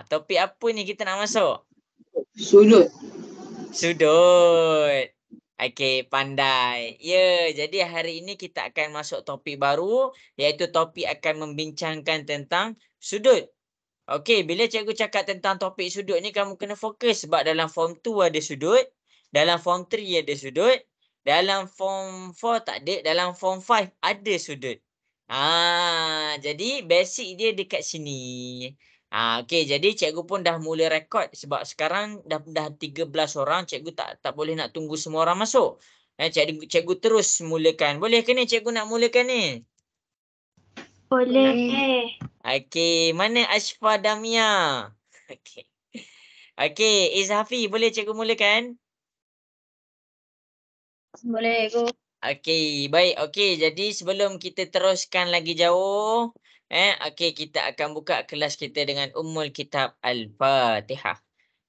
Topik apa ni kita nak masuk? Sudut. Sudut. Okey, pandai. Ya, jadi hari ini kita akan masuk topik baru, iaitu topik akan membincangkan tentang sudut. Okey, bila cikgu cakap tentang topik sudut ni, kamu kena fokus sebab dalam form 2 ada sudut, dalam form 3 ada sudut, dalam form 4 tak ada, dalam form 5 ada sudut. Jadi basic dia dekat sini. Okey, jadi cikgu pun dah mula rekod sebab sekarang dah 13 orang, cikgu tak boleh nak tunggu semua orang masuk. Cikgu terus mulakan. Boleh ke ni cikgu nak mulakan ni? Boleh. Okey, mana Ashfa Damia? Okey. Okey, Izhafi boleh cikgu mulakan? Boleh, Go. Okey, baik. Okey, jadi sebelum kita teruskan lagi jauh, okey, kita akan buka kelas kita dengan Ummul Kitab Al-Fatihah.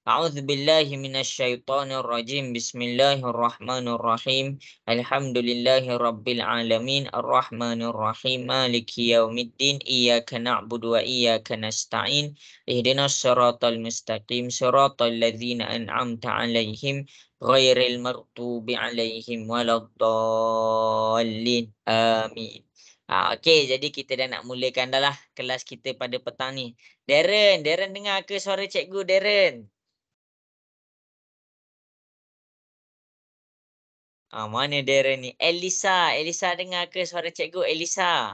A'udzubillahi minasyaitonirrajim. Bismillahirrahmanirrahim. Alhamdulillahirabbil alamin. Arrahmanirrahim. Maliki yaumiddin. Iyyaka na'budu wa iyyaka nasta'in. Ihdinas siratal mustaqim. Siratal ladzina an'amta 'alaihim ghairil maghdubi 'alaihim waladdallin. Amin. Okey, jadi kita dah nak mulakan dah lah kelas kita pada petang ni. Darren dengar ke suara cikgu Darren? Mana Darren ni? Elisa dengar ke suara cikgu Elisa?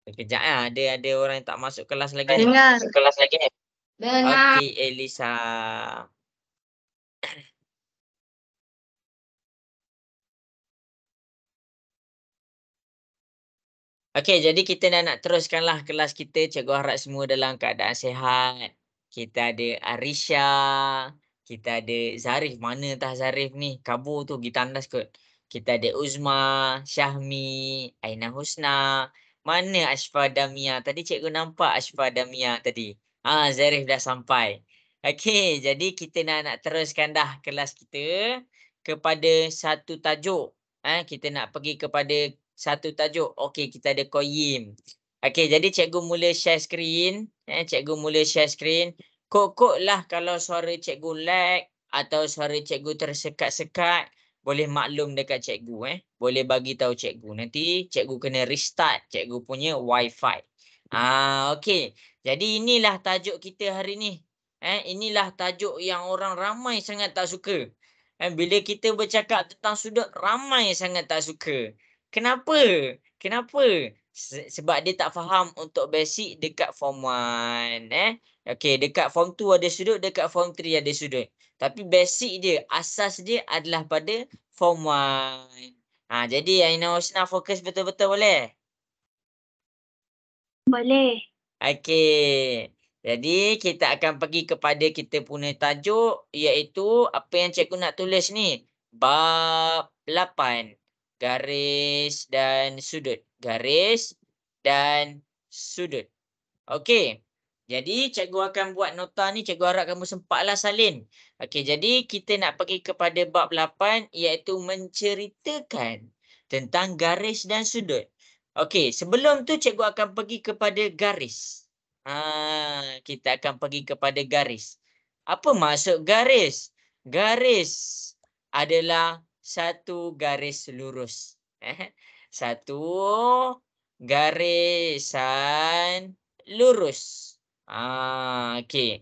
Kejap ada orang yang tak masuk kelas lagi ni. Dengar. Kelas lagi ni. Dengar. Okey Elisa. Okey, jadi kita dah nak teruskanlah kelas kita. Cikgu harap semua dalam keadaan sihat. Kita ada Arisha. Kita ada Zarif. Mana entah Zarif ni? Kabur tu, pergi tandas kot. Kita ada Uzma, Syahmi, Aina Husna. Mana Ashfa Damia? Tadi cikgu nampak Ashfa Damia tadi. Zarif dah sampai. Okey, jadi kita nak teruskan dah kelas kita kepada satu tajuk. Kita nak pergi kepada satu tajuk. Okey, kita ada Qoyim. Okey, jadi cikgu mula share screen. Cikgu mula share screen. Kok lah kalau suara cikgu lag atau suara cikgu tersekat-sekat, boleh maklum dekat cikgu. Boleh bagi tahu cikgu. Nanti cikgu kena restart cikgu punya wifi. Okey. Jadi inilah tajuk kita hari ni. Inilah tajuk yang orang ramai sangat tak suka. Bila kita bercakap tentang sudut, ramai sangat tak suka. Kenapa? Sebab dia tak faham untuk basic dekat form 1. Okey, dekat form 2 ada sudut, dekat form 3 ada sudut. Tapi basic dia, asas dia adalah pada form 1. Jadi Aina Husna fokus betul-betul boleh? Boleh. Okey. Jadi kita akan pergi kepada kita punya tajuk, iaitu apa yang cikgu nak tulis ni. Bab 8. Garis dan sudut. Garis dan sudut. Okey. Jadi cikgu akan buat nota ni. Cikgu harap kamu sempatlah salin. Okey, jadi kita nak pergi kepada bab 8, iaitu menceritakan tentang garis dan sudut. Okey, sebelum tu cikgu akan pergi kepada garis. Kita akan pergi kepada garis. Apa maksud garis? Garis adalah satu garis lurus. Satu garisan lurus. Okey.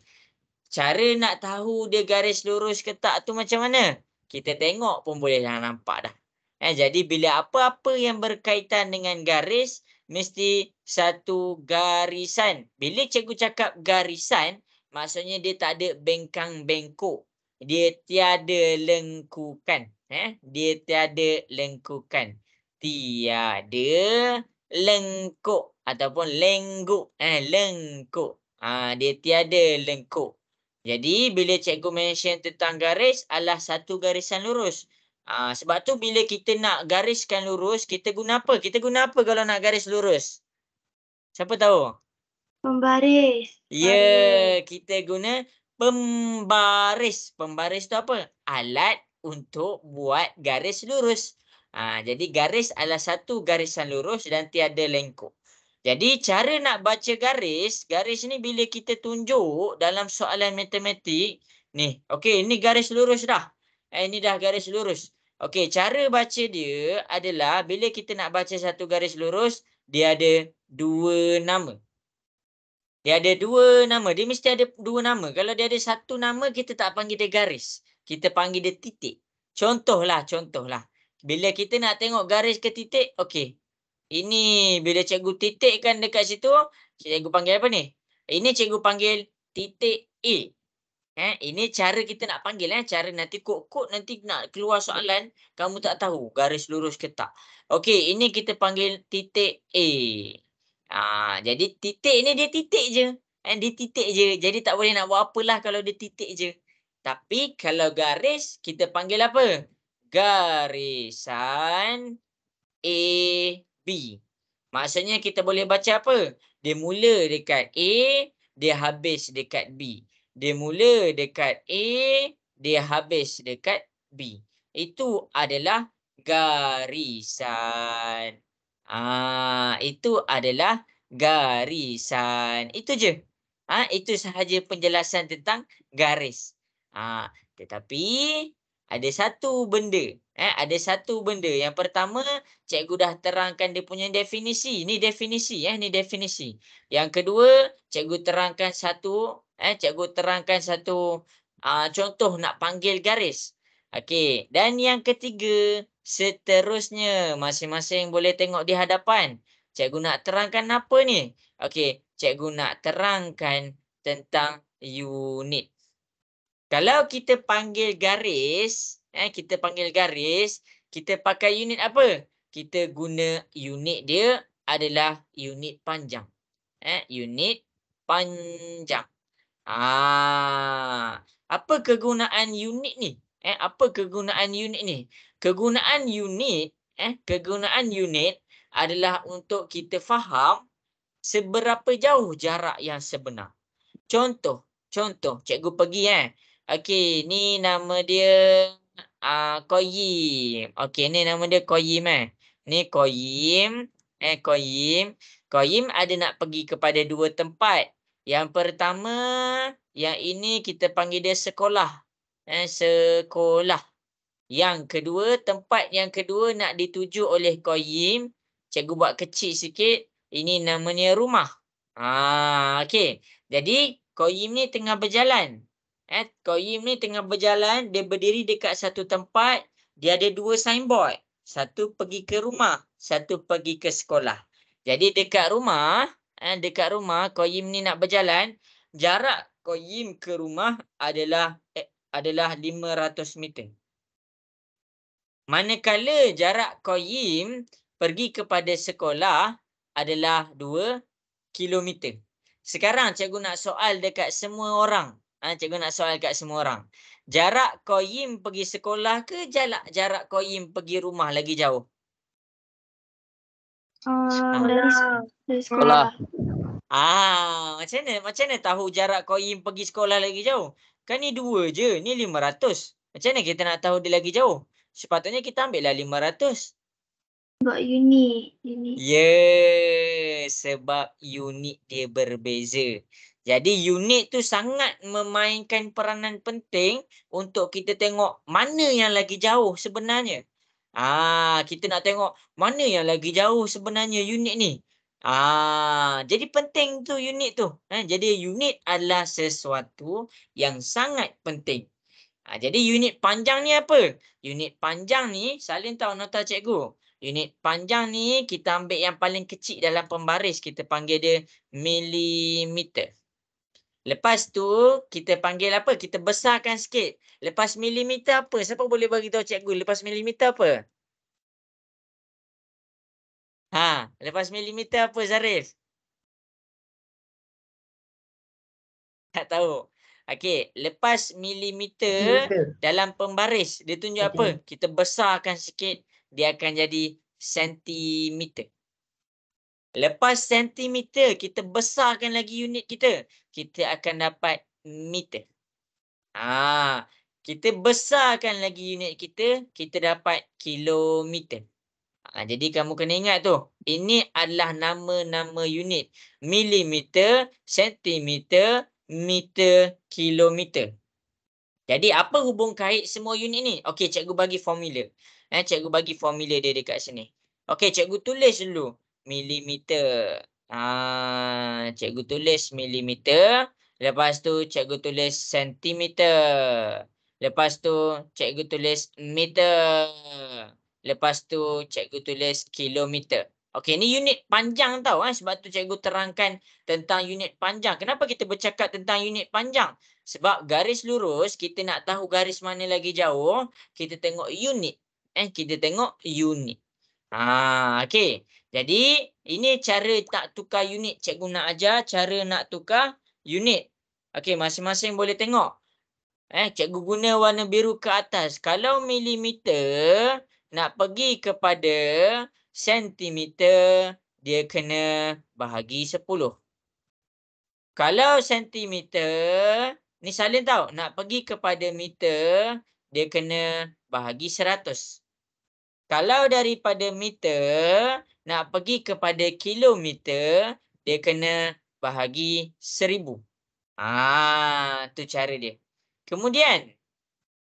Cara nak tahu dia garis lurus ke tak tu macam mana? Kita tengok pun boleh dah nampak dah. Jadi bila apa-apa yang berkaitan dengan garis, mesti satu garisan. Bila cikgu cakap garisan, maksudnya dia tak ada bengkang bengkok. Dia tiada lengkukan. Dia tiada lengkukan. Tiada lengkuk ataupun lengguk. Lengkuk. Dia tiada lengkuk. Jadi bila cikgu mention tentang garis adalah satu garisan lurus. Sebab tu bila kita nak gariskan lurus, kita guna apa? Kita guna apa kalau nak garis lurus? Siapa tahu? Pembaris. Ya, kita guna pembaris. Pembaris tu apa? Alat untuk buat garis lurus. Jadi garis adalah satu garisan lurus dan tiada lengkuk. Jadi cara nak baca garis, garis ni bila kita tunjuk dalam soalan matematik, ni, okey, ni garis lurus dah. Ini dah garis lurus. Okey, cara baca dia adalah bila kita nak baca satu garis lurus, dia ada dua nama. Dia ada dua nama. Dia mesti ada dua nama. Kalau dia ada satu nama, kita tak panggil dia garis. Kita panggil dia titik. Contohlah. Bila kita nak tengok garis ke titik, okey. Ini bila cikgu titikkan dekat situ, cikgu panggil apa ni? Ini cikgu panggil titik A. Ini cara kita nak panggil. Cara nanti kod-kod nanti nak keluar soalan, kamu tak tahu garis lurus ke tak. Okey, ini kita panggil titik A. Jadi titik ni dia titik je. Dia titik je. Jadi tak boleh nak buat apalah kalau dia titik je. Tapi kalau garis, kita panggil apa? Garisan AB. Maksudnya kita boleh baca apa? Dia mula dekat A, dia habis dekat B. Dia mula dekat A, dia habis dekat B. Itu adalah garisan. Itu adalah garisan. Itu je. Itu sahaja penjelasan tentang garis. Tetapi ada satu benda. Ada satu benda. Yang pertama, cikgu dah terangkan dia punya definisi. Ni definisi. Ni definisi. Yang kedua, cikgu terangkan satu contoh nak panggil garis. Okey. Dan yang ketiga, seterusnya masing-masing boleh tengok di hadapan. Cikgu nak terangkan apa ni? Okey, cikgu nak terangkan tentang unit. Kalau kita panggil garis, kita pakai unit apa? Kita guna unit dia adalah unit panjang. Unit panjang. Apa kegunaan unit ni? Kegunaan unit adalah untuk kita faham seberapa jauh jarak yang sebenar. Contoh, cikgu pergi Okey, ni nama dia Qayyim. Okey, ni nama dia Qayyim Ni Qayyim, Qayyim ada nak pergi kepada dua tempat. Yang pertama, yang ini kita panggil dia sekolah. Sekolah. Yang kedua, tempat yang kedua nak dituju oleh Qayyim. Cikgu buat kecil sikit. Ini namanya rumah. Okey. Jadi, Qayyim ni tengah berjalan. Dia berdiri dekat satu tempat. Dia ada dua signboard. Satu pergi ke rumah, satu pergi ke sekolah. Jadi dekat rumah, Qayyim ni nak berjalan. Jarak Qayyim ke rumah adalah 500 meter. Manakala jarak Qayyim pergi kepada sekolah adalah 2 kilometer. Sekarang cikgu nak soal dekat semua orang. Jarak Qayyim pergi sekolah ke jarak Qayyim pergi rumah lagi jauh? Dari sekolah. Macam mana tahu jarak Qayyim pergi sekolah lagi jauh? Kan ni 2 je, ni 500. Macam mana kita nak tahu dia lagi jauh? Sepatutnya kita ambil lah 500. Sebab unit. Sebab unit dia berbeza. Jadi unit tu sangat memainkan peranan penting untuk kita tengok mana yang lagi jauh sebenarnya. Kita nak tengok mana yang lagi jauh sebenarnya unit ni. Jadi penting tu unit tu. Jadi unit adalah sesuatu yang sangat penting. Jadi unit panjang ni apa? Unit panjang ni, salin tahu nota cikgu. Unit panjang ni kita ambil yang paling kecil dalam pembaris. Kita panggil dia milimeter. Lepas tu kita panggil apa? Kita besarkan sikit. Lepas milimeter apa? Siapa boleh bagi tahu cikgu lepas milimeter apa? Lepas milimeter apa, Zarif? Tak tahu. Okey, lepas milimeter dalam pembaris, dia tunjuk apa? Kita besarkan sikit, dia akan jadi sentimeter. Lepas sentimeter, kita besarkan lagi unit kita. Kita akan dapat meter. Kita besarkan lagi unit kita, kita dapat kilometer. Jadi kamu kena ingat tu. Ini adalah nama-nama unit. Milimeter, sentimeter, meter, kilometer. Jadi apa hubung kait semua unit ni? Okey, cikgu bagi formula. Cikgu bagi formula dia dekat sini. Okey, cikgu tulis dulu. Milimeter. Cikgu tulis milimeter. Lepas tu cikgu tulis sentimeter. Lepas tu cikgu tulis meter. Lepas tu cikgu tulis kilometer. Okey, ni unit panjang tau. Sebab tu cikgu terangkan tentang unit panjang. Kenapa kita bercakap tentang unit panjang? Sebab garis lurus, kita nak tahu garis mana lagi jauh, kita tengok unit. Kita tengok unit. Okey. Jadi, ini cara nak tukar unit. Cikgu nak ajar cara nak tukar unit. Okey, masing-masing boleh tengok. Cikgu guna warna biru ke atas. Kalau milimeter nak pergi kepada sentimeter, dia kena bahagi 10. Kalau sentimeter, ni salin tau. Nak pergi kepada meter, dia kena bahagi 100. Kalau daripada meter, nak pergi kepada kilometer, dia kena bahagi 1000. Tu cara dia. Kemudian,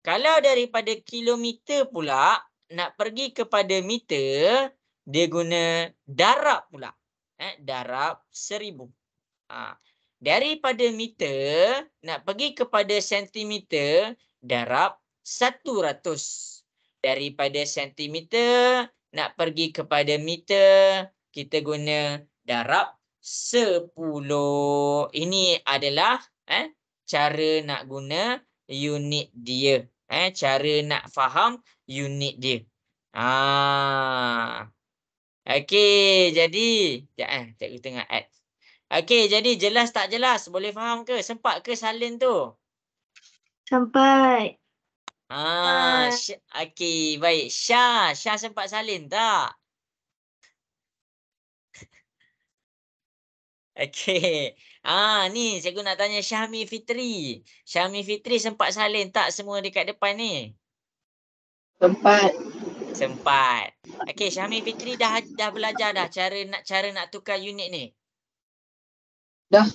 kalau daripada kilometer pula, nak pergi kepada meter, dia guna darab pula. Darab 1000. Daripada meter, nak pergi kepada sentimeter, darab 100. Daripada sentimeter, nak pergi kepada meter, kita guna darab 10. Ini adalah cara nak guna unit dia. Cara nak faham unit dia. Okey, jadi cikgu tengah add. Okey, jadi jelas tak jelas? Boleh faham ke? Sempat ke salin tu? Sampai. Okey, baik. Syah sempat salin tak? Okey. Ni cikgu nak tanya Syahmi Fitri. Syahmi Fitri sempat salin tak semua dekat depan ni? Sempat. Okey, Syahmi Fitri dah belajar dah cara nak tukar unit ni? Dah.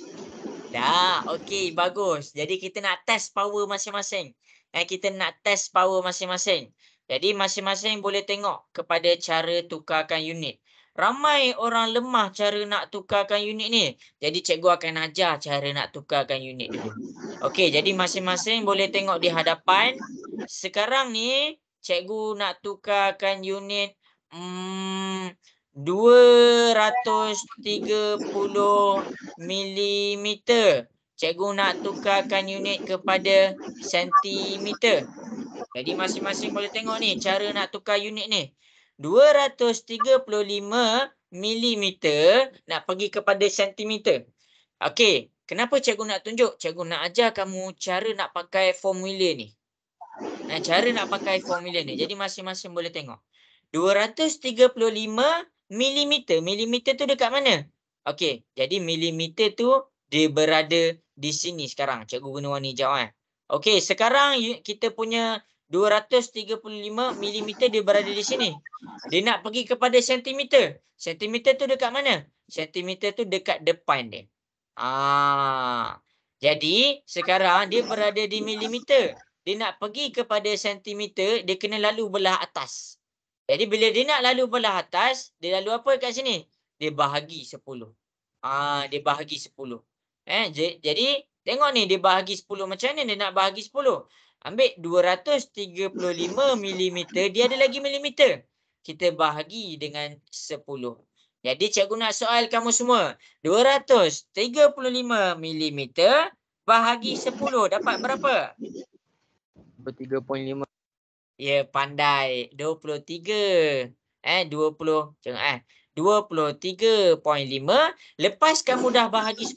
Okey, bagus. Jadi kita nak test power masing-masing. Kita nak test power masing-masing. Jadi masing-masing boleh tengok kepada cara tukarkan unit. Ramai orang lemah cara nak tukarkan unit ni. Jadi cikgu akan ajar cara nak tukarkan unit dulu. Okey, jadi masing-masing boleh tengok di hadapan. Sekarang ni cikgu nak tukarkan unit 230 milimeter. Cikgu nak tukarkan unit kepada sentimeter. Jadi masing-masing boleh tengok ni cara nak tukar unit ni. 235 milimeter nak pergi kepada sentimeter. Okey, kenapa cikgu nak tunjuk? Cikgu nak ajar kamu cara nak pakai formula ni. Cara nak pakai formula ni. Jadi masing-masing boleh tengok. 235 milimeter. Milimeter tu dekat mana? Okey, jadi milimeter tu dia berada di sini sekarang. Cikgu guna warna hijau. Okey, sekarang kita punya 235 milimeter dia berada di sini. Dia nak pergi kepada sentimeter. Sentimeter tu dekat mana? Sentimeter tu dekat depan dia. Jadi sekarang dia berada di milimeter. Dia nak pergi kepada sentimeter, dia kena lalu belah atas. Jadi bila dia nak lalu belah atas, dia lalu apa kat sini? Dia bahagi 10. Dia bahagi 10. Jadi tengok ni dia bahagi 10 macam mana dia nak bahagi 10? Ambil 235 milimeter, dia ada lagi milimeter. Kita bahagi dengan 10. Jadi cikgu nak soal kamu semua. 235 milimeter bahagi 10 dapat berapa? 23.5. Ya, pandai. 23. 23.5. Lepas kamu dah bahagi 10,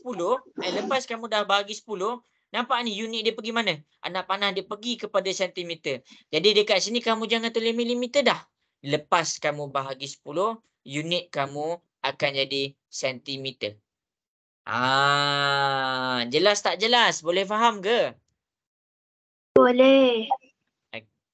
nampak ni unit dia pergi mana? Anak panah dia pergi kepada sentimeter. Jadi dekat sini kamu jangan tulis milimeter dah. Lepas kamu bahagi 10, unit kamu akan jadi sentimeter. Jelas tak jelas? Boleh faham ke? Boleh.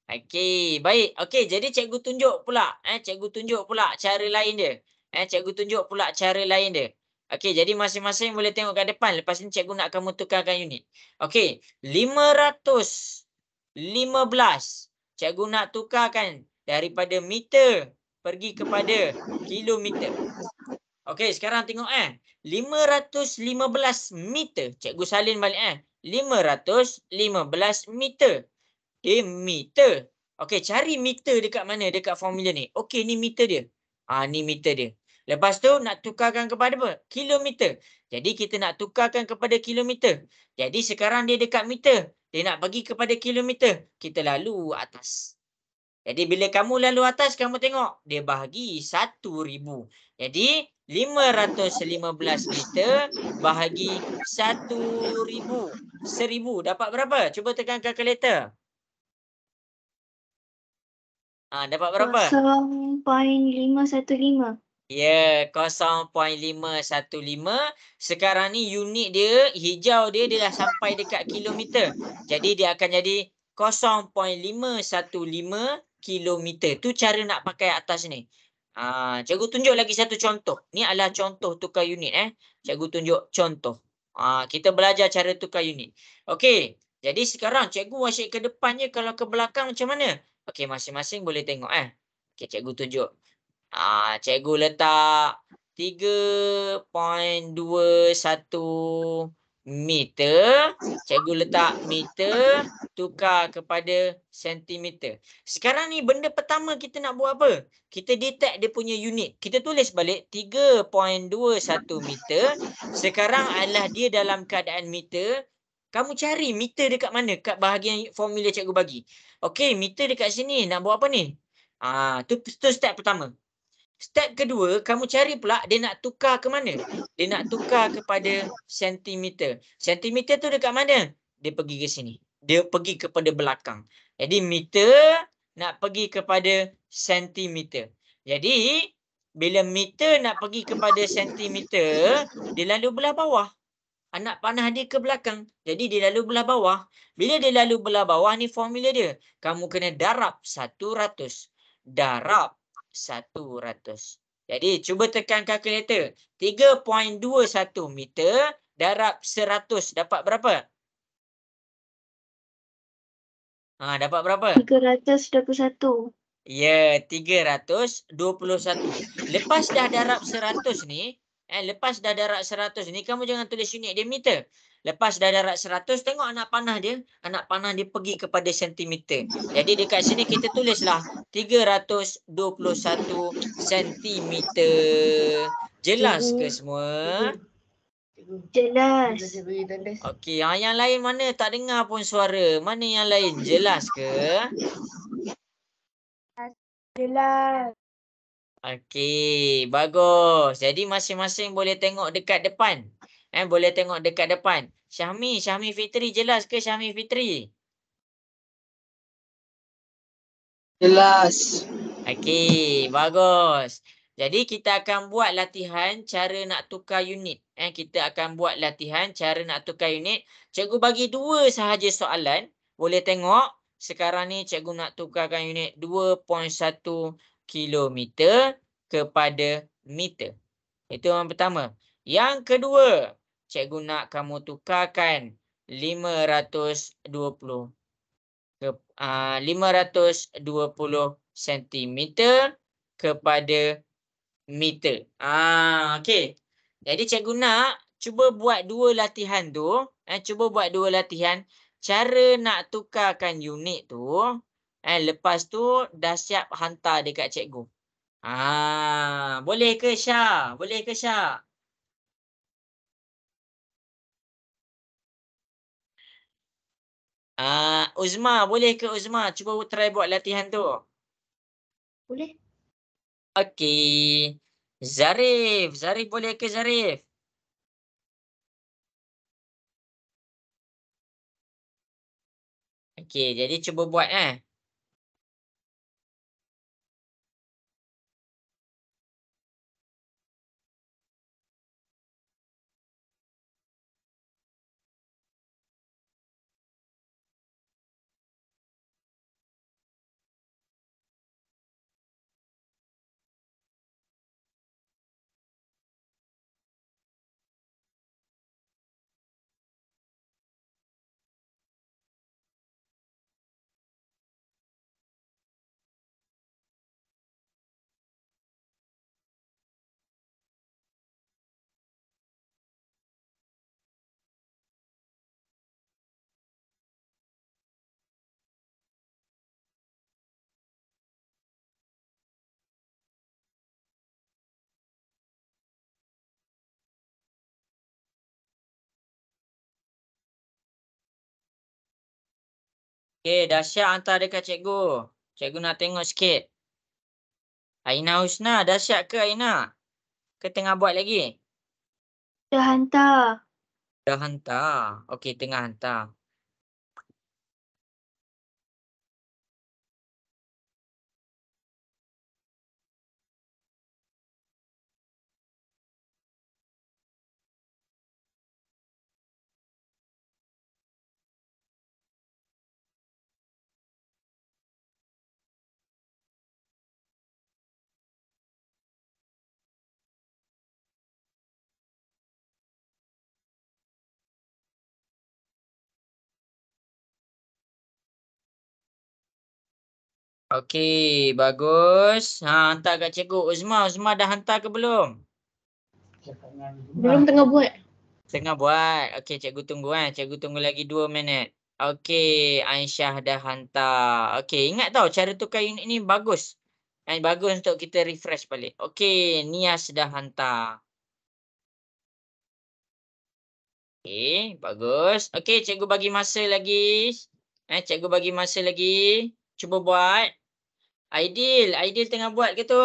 Okey, baik. Okey, jadi cikgu tunjuk pula, cikgu tunjuk pula cara lain dia. Cikgu tunjuk pula cara lain dia. Okey, jadi masing-masing boleh tengok kat depan. Lepas ni cikgu nak kamu tukarkan unit. Okey, 515. Cikgu nak tukarkan daripada meter pergi kepada kilometer. Okey, sekarang tengok 515 meter. Cikgu salin balik 515 meter. Meter. Okey, cari meter dekat mana dekat formula ni. Okey, ni meter dia. Ni meter dia. Lepas tu nak tukarkan kepada apa? Kilometer. Jadi kita nak tukarkan kepada kilometer. Jadi sekarang dia dekat meter. Dia nak pergi kepada kilometer. Kita lalu atas. Jadi bila kamu lalu atas, kamu tengok. Dia bahagi 1,000. Jadi 515 meter bahagi 1,000. 1,000 dapat berapa? Cuba tekan kalkulator. Dapat berapa? 0.515. Ya, 0.515. Sekarang ni unit dia, hijau dia dah sampai dekat kilometer. Jadi dia akan jadi 0.515 kilometer. Tu cara nak pakai atas ni. Cikgu tunjuk lagi satu contoh. Ni adalah contoh tukar unit Cikgu tunjuk contoh. Kita belajar cara tukar unit. Okey. Jadi sekarang cikgu asyik ke depan je, kalau ke belakang macam mana? Okey, masing-masing boleh tengok Okey, cikgu tunjuk. Cikgu letak 3.21 meter. Cikgu letak meter, tukar kepada sentimeter. Sekarang ni benda pertama kita nak buat apa? Kita detect dia punya unit. Kita tulis balik 3.21 meter. Sekarang adalah dia dalam keadaan meter. Kamu cari meter dekat mana? Kat bahagian formula cikgu bagi. Okey, meter dekat sini. Nak buat apa ni? Tu step pertama. Step kedua, kamu cari pula dia nak tukar ke mana? Dia nak tukar kepada sentimeter. Sentimeter tu dekat mana? Dia pergi ke sini. Dia pergi kepada belakang. Jadi meter nak pergi kepada sentimeter. Jadi bila meter nak pergi kepada sentimeter, dia lalu belah bawah. Anak panah dia ke belakang. Jadi dia lalu belah bawah. Bila dia lalu belah bawah, ni formula dia. Kamu kena darab 100. Darab 100. Jadi cuba tekan kalkulator. 3.21 meter darab 100 dapat berapa? Dapat berapa? 321. Ya, 321. Lepas dah darab 100 ni, lepas dah darab 100 ni, kamu jangan tulis unit dia meter. Lepas dah darab 100, tengok anak panah dia. Anak panah dia pergi kepada sentimeter. Jadi dekat sini kita tulislah 321 sentimeter. Jelas ke semua? Jelas. Okey, yang lain mana tak dengar pun suara? Mana yang lain? Jelas ke? Jelas. Okey, bagus. Jadi masing-masing boleh tengok dekat depan. Boleh tengok dekat depan. Syahmi Fitri, jelas ke Syahmi Fitri? Jelas. Okey, bagus. Jadi kita akan buat latihan cara nak tukar unit. Kita akan buat latihan cara nak tukar unit. Cikgu bagi 2 sahaja soalan. Boleh tengok. Sekarang ni cikgu nak tukarkan unit 2.1 kilometer kepada meter. Itu yang pertama. Yang kedua, cikgu nak kamu tukarkan 520 sentimeter kepada meter. Okey. Jadi cikgu nak cuba buat 2 latihan tu. Cuba buat 2 latihan. Cara nak tukarkan unit tu. Lepas tu dah siap hantar dekat cikgu. Boleh ke Syah? Boleh ke Syah? Uzma, boleh ke Uzma? Cuba try buat latihan tu. Boleh. Okey. Zarif boleh ke Zarif? Okey, jadi cuba buat Okey, dahsyat hantar dekat cikgu. Cikgu nak tengok sikit. Aina Husna, dahsyat ke Aina? Ke tengah buat lagi? Dah hantar. Dah hantar. Okey, tengah hantar. Okey, bagus. Hantar kat cikgu. Uzma dah hantar ke belum? Belum tengah buat. Tengah buat. Okey, cikgu tunggu Cikgu tunggu lagi 2 minit. Okey, Aisyah dah hantar. Okey, ingat tau cara tukar unit ni bagus. Bagus untuk kita refresh balik. Okey, Nias dah hantar. Okey, bagus. Okey, cikgu bagi masa lagi. Cikgu bagi masa lagi. Cuba buat. Aidil tengah buat ke tu?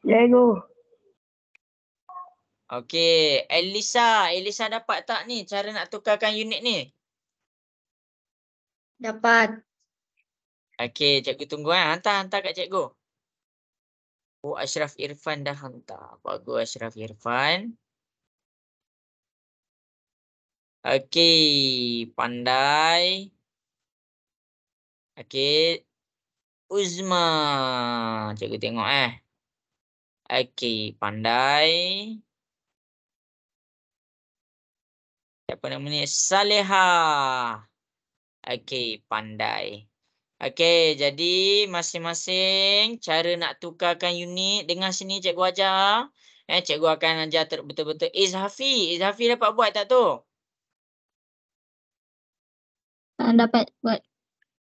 Lego. Okey, Elisa dapat tak ni cara nak tukarkan unit ni? Dapat. Okey, cikgu tunggu hantar kat cikgu. Oh, Ashraf Irfan dah hantar. Bagus Ashraf Irfan. Okey, pandai. Okey, Uzma. Cikgu tengok Okey, pandai. Siapa nama ni? Salehah. Okey, pandai. Okey, jadi masing-masing cara nak tukarkan unit dengan sini cikgu ajar. Cikgu akan ajar betul-betul. Izhafi dapat buat tak tu? Dapat buat.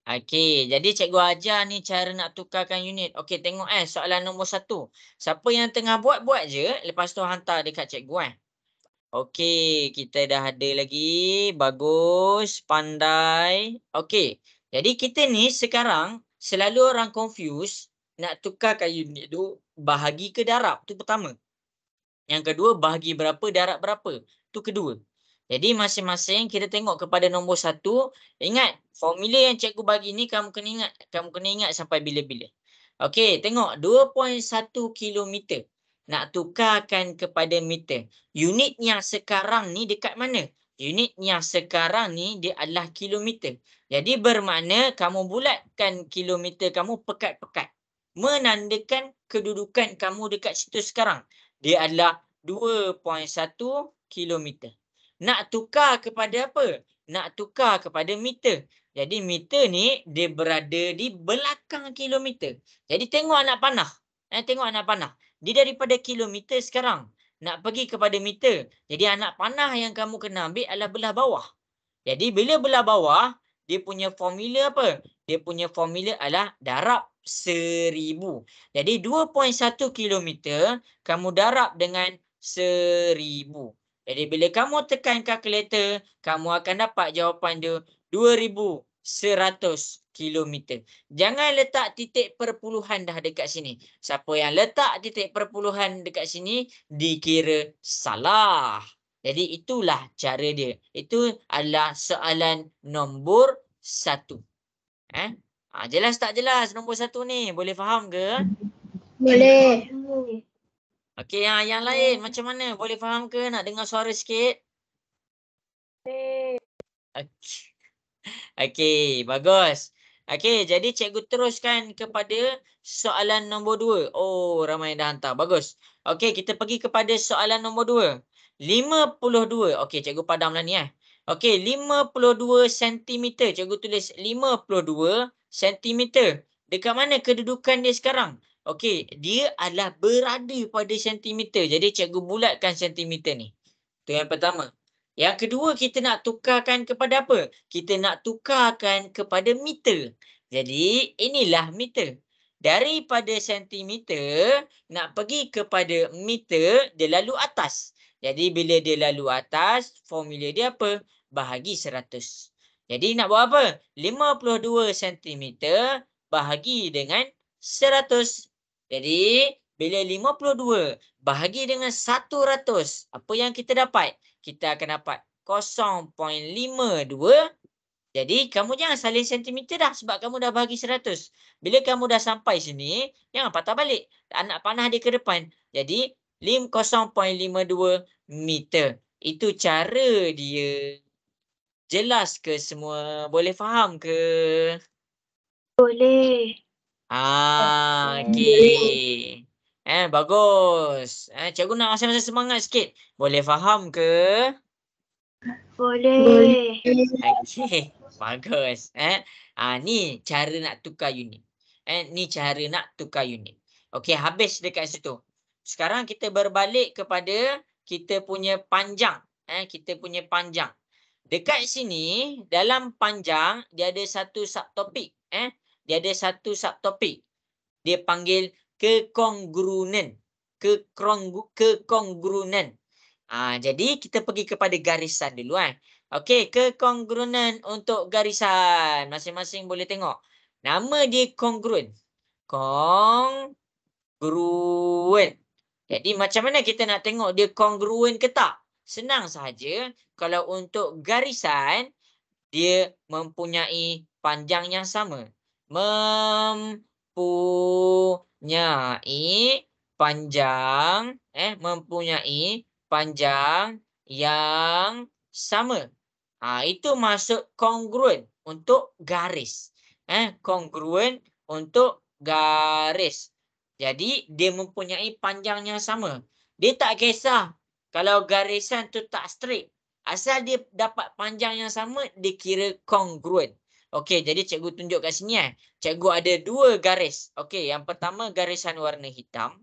Okey, jadi cikgu ajar ni cara nak tukarkan unit. Okey, tengok soalan nombor 1. Siapa yang tengah buat je, lepas tu hantar dekat cikgu Okey, kita dah ada lagi. Bagus, pandai. Okey, jadi kita ni sekarang selalu orang confuse nak tukarkan unit tu bahagi ke darab. Tu pertama. Yang kedua, bahagi berapa, darab berapa. Tu kedua. Jadi masing-masing kita tengok kepada nombor 1. Ingat, formula yang cikgu bagi ni kamu kena ingat sampai bila-bila. Okey, tengok 2.1 kilometer. Nak tukarkan kepada meter. Unit yang sekarang ni dekat mana? Unit yang sekarang ni dia adalah kilometer. Jadi bermakna kamu bulatkan kilometer kamu pekat-pekat. Menandakan kedudukan kamu dekat situ sekarang. Dia adalah 2.1 kilometer. Nak tukar kepada apa? Nak tukar kepada meter. Jadi meter ni dia berada di belakang kilometer. Jadi tengok anak panah. Tengok anak panah. Dia daripada kilometer sekarang. Nak pergi kepada meter. Jadi anak panah yang kamu kena ambil adalah belah bawah. Jadi bila belah bawah, dia punya formula apa? Dia punya formula adalah darab 1000. Jadi 2.1 kilometer kamu darab dengan 1000. Jadi bila kamu tekan kalkulator, kamu akan dapat jawapan dia 2100 kilometer. Jangan letak titik perpuluhan dah dekat sini. Siapa yang letak titik perpuluhan dekat sini dikira salah. Jadi itulah cara dia. Itu adalah soalan nombor 1. Jelas tak jelas nombor 1 ni? Boleh faham ke? Boleh. Okey, yang lain macam mana? Boleh faham ke? Nak dengar suara sikit? Boleh. Okey, bagus. Okey, jadi cikgu teruskan kepada soalan nombor 2. Oh, ramai dah hantar. Bagus. Okey, kita pergi kepada soalan nombor 2. 52. Okey, cikgu padamlah ni Okey, 52 cm. Cikgu tulis 52 cm. Dekat mana kedudukan dia sekarang? Okey, dia adalah berada pada sentimeter. Jadi cikgu bulatkan sentimeter ni. Itu yang pertama. Yang kedua, kita nak tukarkan kepada apa? Kita nak tukarkan kepada meter. Jadi, inilah meter. Daripada sentimeter, nak pergi kepada meter, dia lalu atas. Jadi bila dia lalu atas, formula dia apa? Bahagi 100. Jadi nak buat apa? 52 cm bahagi dengan 100. Jadi bila 52 bahagi dengan 100, apa yang kita dapat? Kita akan dapat 0.52. Jadi kamu jangan salin sentimeter dah sebab kamu dah bahagi 100. Bila kamu dah sampai sini, jangan patah balik. Anak panah dia ke depan. Jadi 0.52 meter. Itu cara dia. Jelas ke semua? Boleh faham ke? Boleh. Okey. Bagus. Cikgu nak masa-masa semangat sikit. Boleh faham ke? Boleh. Okey, bagus. Ni cara nak tukar unit. Ni cara nak tukar unit. Okey, habis dekat situ. Sekarang kita berbalik kepada kita punya panjang. Kita punya panjang. Dekat sini, dalam panjang, dia ada satu subtopik. Dia ada satu subtopik. Dia panggil kekongrunen. Kekongrunen. Jadi kita pergi kepada garisan dulu. Okey, kekongrunen untuk garisan. Masing-masing boleh tengok. Nama dia kongruen. Kongruen. Jadi macam mana kita nak tengok dia kongruen ke tak? Senang sahaja. Kalau untuk garisan, dia mempunyai panjang yang sama. Mempunyai panjang yang sama. Itu maksud kongruen untuk garis. Kongruen untuk garis. Jadi dia mempunyai panjang yang sama. Dia tak kisah kalau garisan tu tak straight. Asal dia dapat panjang yang sama, dia kira kongruen. Okey, jadi cikgu tunjuk kat sini. Cikgu ada dua garis. Okey, yang pertama garisan warna hitam.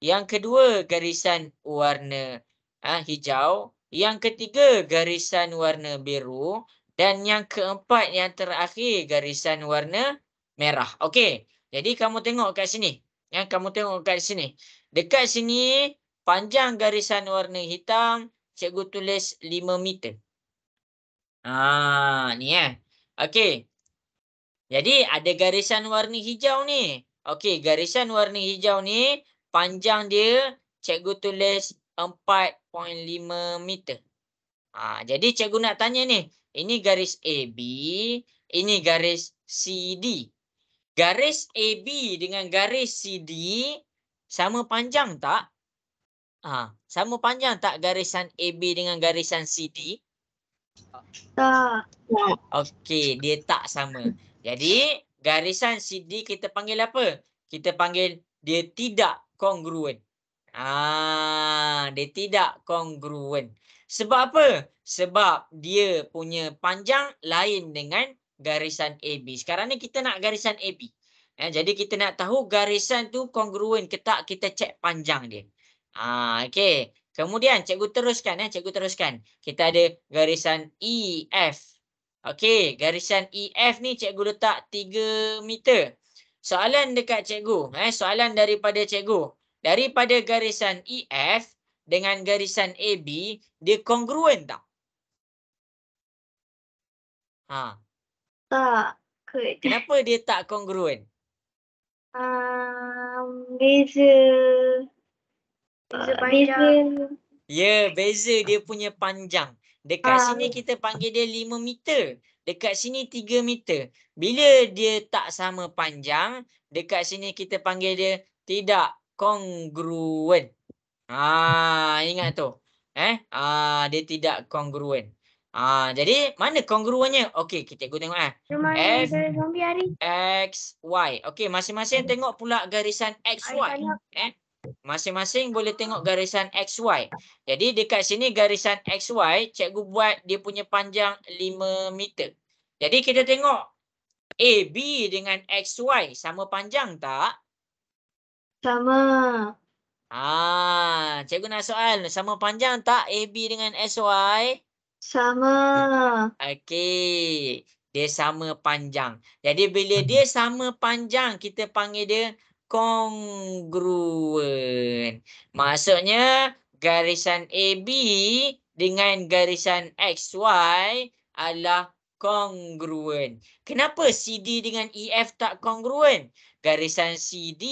Yang kedua garisan warna hijau. Yang ketiga garisan warna biru. Dan yang keempat, yang terakhir garisan warna merah. Okey, jadi kamu tengok kat sini. Kamu tengok kat sini. Dekat sini, panjang garisan warna hitam, cikgu tulis 5 meter. Ni Okey. Jadi ada garisan warna hijau ni. Okey, garisan warna hijau ni panjang dia cikgu tulis 4.5 meter. Jadi cikgu nak tanya ni, ini garis AB, ini garis CD. Garis AB dengan garis CD sama panjang tak? Sama panjang tak garisan AB dengan garisan CD? Tak. Okey, dia tak sama. Jadi, garisan CD kita panggil apa? Kita panggil dia tidak kongruen. Dia tidak kongruen. Sebab apa? Sebab dia punya panjang lain dengan garisan AB. Sekarang ni kita nak garisan AB. Jadi kita nak tahu garisan tu kongruen ke tak, kita cek panjang dia. Okey. Kemudian cikgu teruskan. Cikgu teruskan. Kita ada garisan EF. Okey, garisan EF ni cikgu letak 3 meter. Soalan dekat cikgu. Soalan daripada cikgu. Daripada garisan EF dengan garisan AB, dia kongruen tak? Tak. Kenapa dia tak kongruen? Beza. Beza. Ya, beza dia punya panjang. Dekat sini kita panggil dia 5 meter. Dekat sini 3 meter. Bila dia tak sama panjang, dekat sini kita panggil dia tidak kongruen. Ingat tu. Dia tidak kongruen. Jadi mana kongruennya? Okey, kita tengok F, X, Y. Okey, masing-masing tengok pula garisan XY. Masing-masing boleh tengok garisan XY. Jadi dekat sini garisan XY, cikgu buat dia punya panjang 5 meter. Jadi kita tengok AB dengan XY sama panjang tak? Sama. Cikgu nak soal, sama panjang tak AB dengan XY? Sama. Okey, dia sama panjang. Jadi bila dia sama panjang, kita panggil dia kongruen. Maksudnya garisan AB dengan garisan XY adalah kongruen. Kenapa CD dengan EF tak kongruen? Garisan CD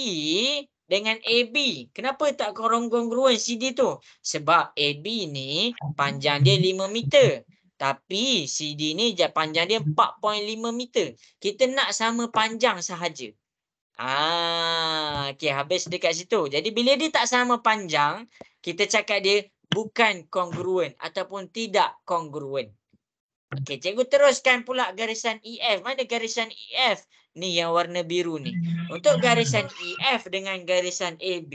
dengan AB. Kenapa tak kongruen CD tu? Sebab AB ni panjang dia 5 meter. Tapi CD ni panjang dia 4.5 meter. Kita nak sama panjang sahaja. Okey, habis dekat situ. Jadi bila dia tak sama panjang, kita cakap dia bukan kongruen ataupun tidak kongruen. Okey, cikgu teruskan pula garisan EF. Mana garisan EF? Ni yang warna biru ni. Untuk garisan EF dengan garisan AB,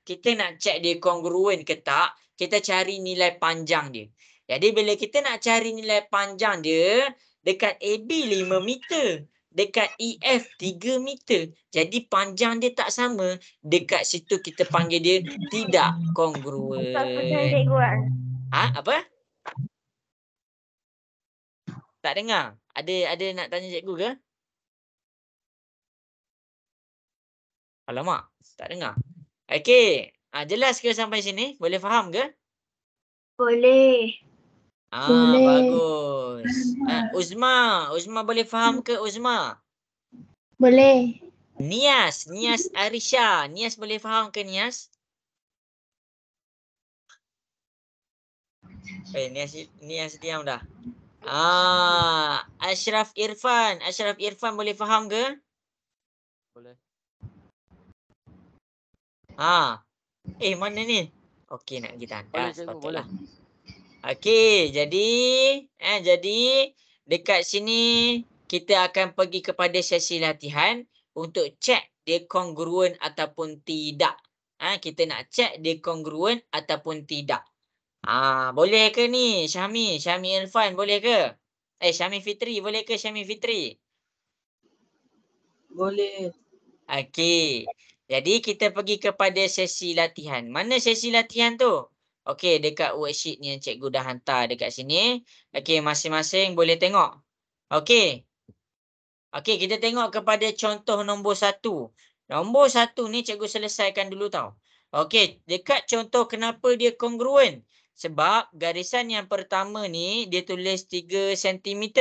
kita nak check dia kongruen ke tak, kita cari nilai panjang dia. Jadi bila kita nak cari nilai panjang dia, dekat AB 5 meter. Dekat EF 3 meter. Jadi panjang dia tak sama. Dekat situ kita panggil dia tidak kongruen. Ha? Apa? Tak dengar? Ada nak tanya cikgu ke? Alamak, tak dengar. Okey. Jelas ke sampai sini? Boleh faham ke? Boleh. Boleh. Bagus. Uzma boleh faham ke Uzma? Boleh. Nias Arisha. Nias boleh faham ke Nias? Nias diam dah. Ashraf Irfan boleh faham ke? Boleh. Mana ni? Okey, nak pergi Boleh tandas. cikgu, Patutlah. boleh. Okey, jadi dekat sini kita akan pergi kepada sesi latihan untuk cek dia kongruen ataupun tidak. Kita nak cek dia kongruen ataupun tidak. Boleh ke ni Syami Irfan boleh ke? Syami Fitri boleh ke Syami Fitri? Boleh. Okey. Jadi kita pergi kepada sesi latihan. Mana sesi latihan tu? Okey, dekat worksheet ni yang cikgu dah hantar dekat sini. Okey, masing-masing boleh tengok. Okey. Okey, kita tengok kepada contoh nombor 1. Nombor 1 ni cikgu selesaikan dulu tau. Okey, dekat contoh kenapa dia kongruen? Sebab garisan yang pertama ni dia tulis 3 cm.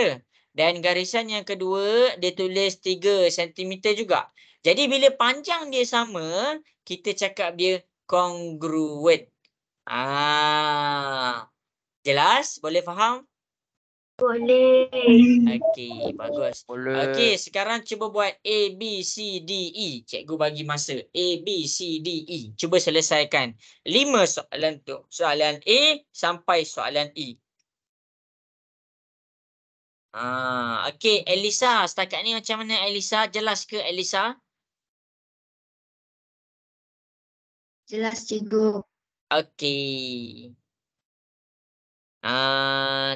Dan garisan yang kedua dia tulis 3 cm juga. Jadi bila panjang dia sama, kita cakap dia kongruen. Jelas? Boleh faham? Boleh. Okey, bagus. Boleh. Okey, sekarang cuba buat A, B, C, D, E. Cikgu bagi masa. A, B, C, D, E. Cuba selesaikan 5 soalan tu. Soalan A sampai soalan E. Okey, Elisa. Setakat ni macam mana Elisa? Jelas ke Elisa? Jelas cikgu. Okey.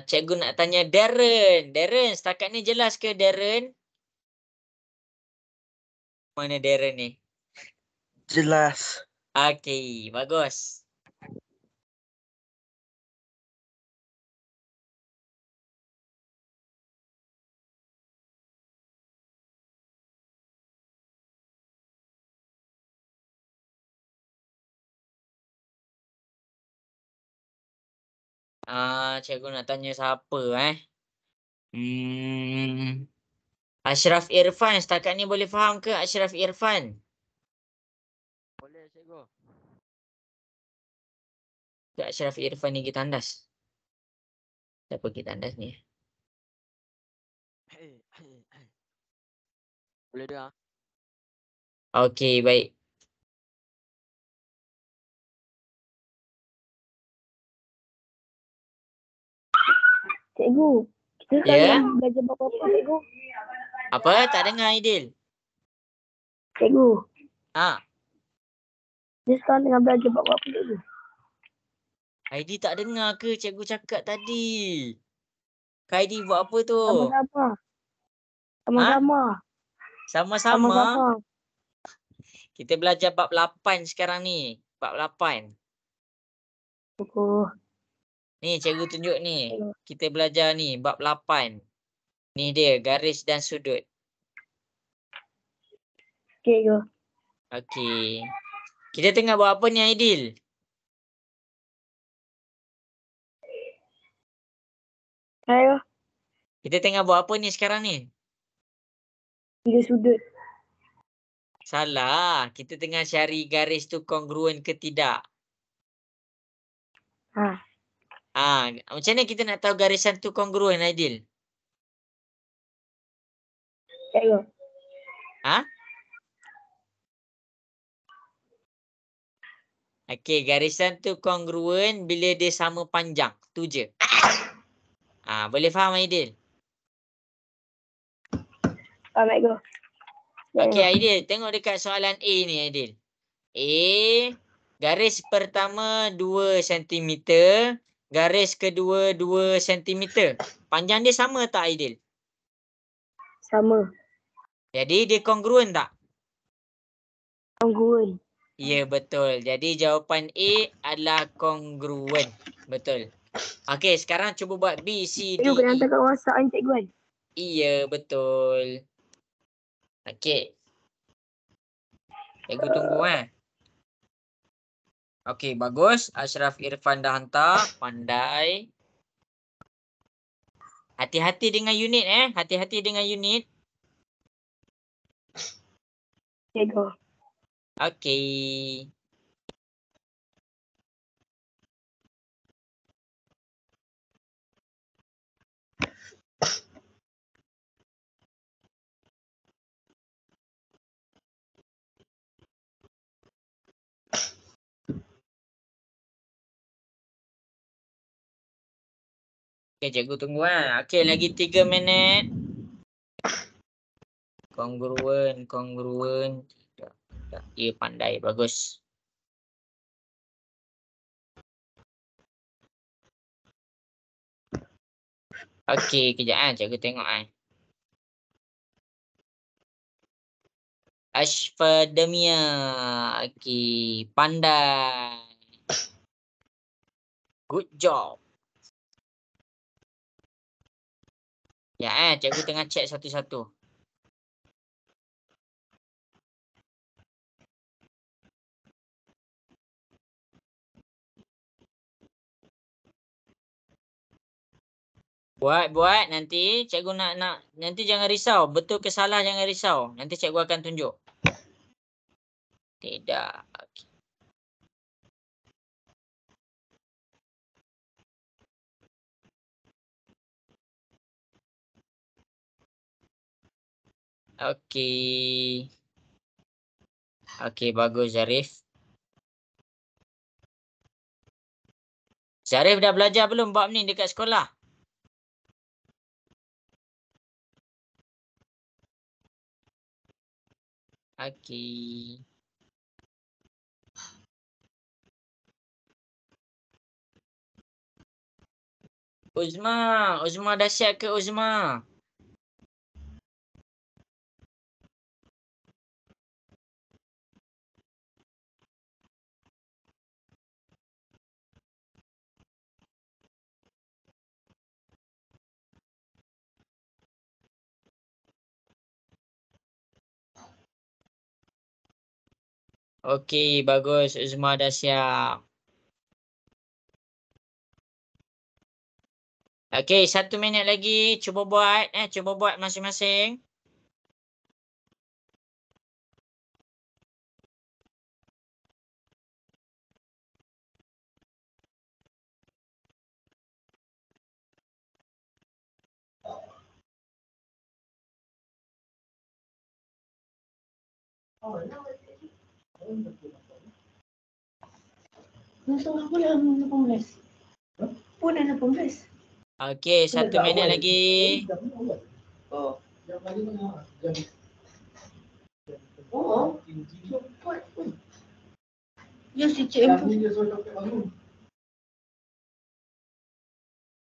Cikgu nak tanya Darren. Darren, setakat ni jelas ke Darren? Mana Darren ni? Jelas. Okey, bagus. Cikgu nak tanya siapa Ashraf Irfan, setakat ni boleh faham ke Ashraf Irfan? Boleh cikgu. Tak Ashraf Irfan ni kita tandas. Siapa kita tandas ni? Boleh dengar? Okey, baik. Cikgu, kita sekarang belajar bab apa cikgu? Apa? Tak dengar Aidil. Cikgu, Dia sekarang tengah belajar bab apa cikgu? Aidil tak dengar ke cikgu cakap tadi? Kak Aidil buat apa tu? Sama-sama. Sama-sama. Sama-sama. Kita belajar bab 8 sekarang ni. Bab 8. Cikgu. Ni cikgu tunjuk ni. Kita belajar ni bab 8. Ni dia garis dan sudut. Cikgu. Okey. Kita tengah buat apa ni Aidil? Ayo, Kita tengah buat apa ni sekarang ni? tiga sudut. Salah. Kita tengah cari garis tu kongruen ke tidak. Ha, Macam mana kita nak tahu garisan tu kongruen, Aidil? cikgu. Okey, garisan tu kongruen bila dia sama panjang. Tu je. Boleh faham, Aidil? Faham, cikgu. Okey, Aidil. Tengok dekat soalan A ni, Aidil. A, garis pertama 2 cm. Garis kedua 2 cm. Panjang dia sama tak, Aidil? Sama. Jadi, dia kongruen tak? Kongruen. Ya, betul. Jadi, jawapan A adalah kongruen. Betul. Okey, sekarang cuba buat B, C, D, Cikgu kena E. hantar kat WhatsApp kan, cikgu kan? Iya, betul. Okey. Cikgu tunggu Okey, bagus. Ashraf Irfan dah hantar. Pandai. Hati-hati dengan unit Hati-hati dengan unit. Cikgu. Okey. Okey, cikgu tunggu Okey, lagi 3 minit. Kongruen. Tidak. Ya, pandai. Bagus. Okey, kejap cikgu tengok Ashfadamia. Okey, pandai. Good job. Ya, cikgu tengah check satu-satu. Buat nanti cikgu nak nanti jangan risau. Betul ke salah jangan risau. Nanti cikgu akan tunjuk. Tidak. Okey. Okey. Okey, bagus Zarif. Zarif dah belajar belum bab ni dekat sekolah? Okey. Uzma dah siap ke Uzma? Okey, bagus. Uzma dah siap. Okey, 1 minit lagi. Cuba buat. Cuba buat masing-masing. Okey, 1 minit lagi. Ya si cik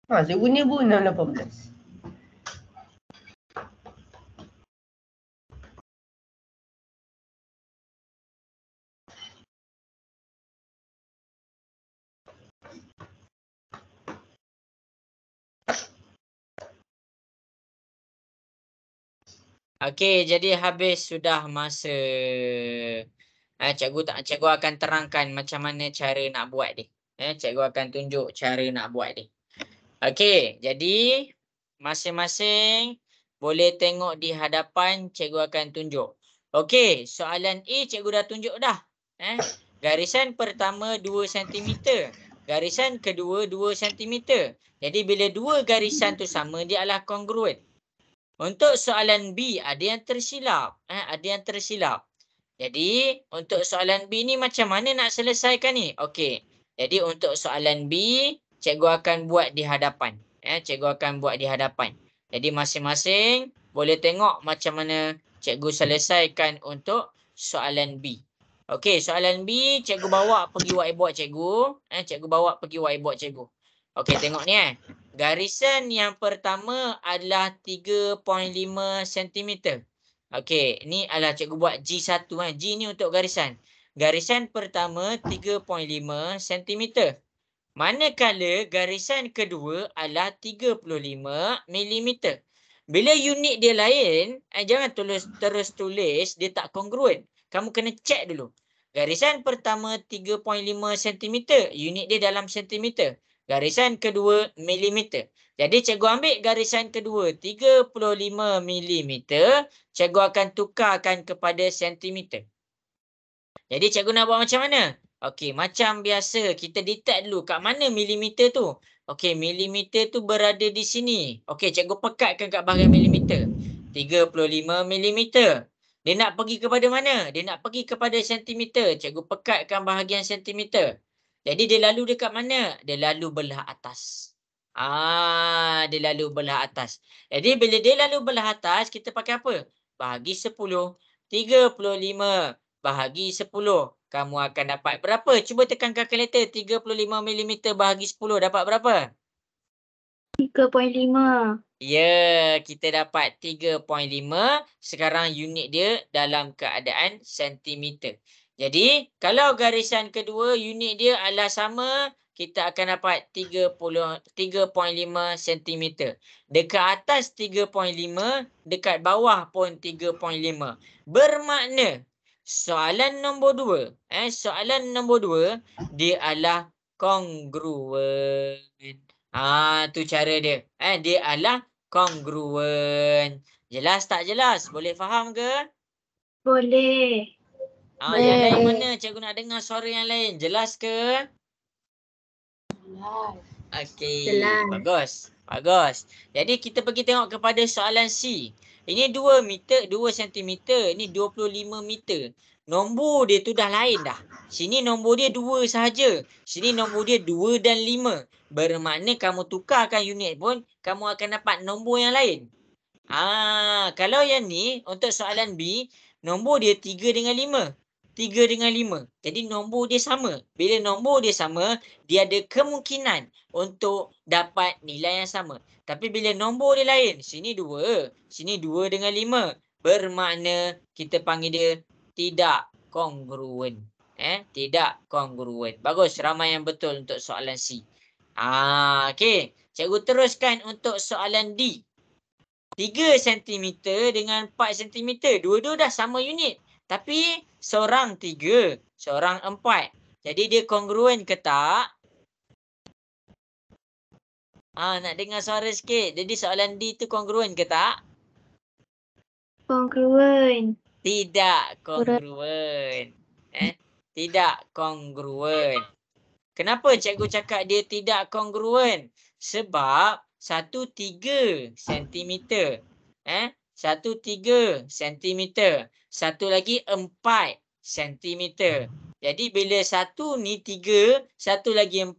saya punya pun 6.18. Okey, jadi habis sudah masa. Cikgu akan terangkan macam mana cara nak buat dia. Cikgu akan tunjuk cara nak buat dia. Okey, jadi masing-masing boleh tengok di hadapan, cikgu akan tunjuk. Okey, soalan A cikgu dah tunjuk dah. Garisan pertama 2 cm. Garisan kedua 2 cm. Jadi bila dua garisan tu sama, dia adalah kongruen. Untuk soalan B, ada yang tersilap. Ada yang tersilap. Jadi, untuk soalan B ni macam mana nak selesaikan ni? Okey. Jadi, untuk soalan B, cikgu akan buat di hadapan. Cikgu akan buat di hadapan. Jadi, masing-masing boleh tengok macam mana cikgu selesaikan untuk soalan B. Okey, soalan B, cikgu bawa pergi whiteboard cikgu. Cikgu bawa pergi whiteboard cikgu. Okey, tengok ni Garisan yang pertama adalah 3.5 cm. Okey, ni adalah cikgu buat G1. G ni untuk garisan. Garisan pertama 3.5 cm. Manakala garisan kedua adalah 35 mm. Bila unit dia lain, jangan terus tulis dia tak kongruen. Kamu kena check dulu. Garisan pertama 3.5 cm. Unit dia dalam cm. Garisan kedua milimeter. Jadi cikgu ambil garisan kedua 35 mm. Cikgu akan tukarkan kepada sentimeter. Jadi cikgu nak buat macam mana? Okey, macam biasa kita detect dulu kat mana milimeter tu. Okey, milimeter tu berada di sini. Okey, cikgu pekatkan kat bahagian milimeter. 35 milimeter. Dia nak pergi kepada mana? Dia nak pergi kepada sentimeter. Cikgu pekatkan bahagian sentimeter. Jadi dia lalu dekat mana? Dia lalu belah atas. Dia lalu belah atas. Jadi bila dia lalu belah atas, kita pakai apa? Bahagi 10. 35 bahagi 10. Kamu akan dapat berapa? Cuba tekan kalkulator. 35 mm bahagi 10 dapat berapa? 3.5. Ya, kita dapat 3.5. Sekarang unit dia dalam keadaan sentimeter. Jadi, kalau garisan kedua unit dia adalah sama, kita akan dapat 3.5 cm. Dekat atas 3.5, dekat bawah pun 3.5. Bermakna soalan nombor 2, soalan nombor 2 dia adalah kongruen. Tu cara dia. Dia adalah kongruen. Jelas tak jelas? Boleh faham ke? Boleh. Yang lain mana? Cikgu nak dengar suara yang lain. Jelas ke? Okey. Jelas. Bagus. Bagus. Jadi kita pergi tengok kepada soalan C. Ini 2 meter, 2 cm. Ini 25 meter. Nombor dia tu dah lain dah. Sini nombor dia 2 sahaja. Sini nombor dia 2 dan 5. Bermakna kamu tukarkan unit pun, kamu akan dapat nombor yang lain. Kalau yang ni, untuk soalan B, nombor dia 3 dengan 5. 3 dengan 5. Jadi nombor dia sama. Bila nombor dia sama, dia ada kemungkinan untuk dapat nilai yang sama. Tapi bila nombor dia lain, sini 2, sini 2 dengan 5. Bermakna kita panggil dia tidak kongruen. Tidak kongruen. Bagus, ramai yang betul untuk soalan C. Okey. Cikgu teruskan untuk soalan D. 3 cm dengan 4 cm. Dua-dua dah sama unit. Tapi seorang 3, seorang 4. Jadi dia kongruen ke tak? Nak dengar suara sikit. Jadi soalan D tu kongruen ke tak? Kongruen. Tidak kongruen. Tidak kongruen. Kenapa cikgu cakap dia tidak kongruen? Sebab 1 3 cm. 1 3 cm. Satu lagi 4 cm. Jadi bila satu ni 3, satu lagi 4,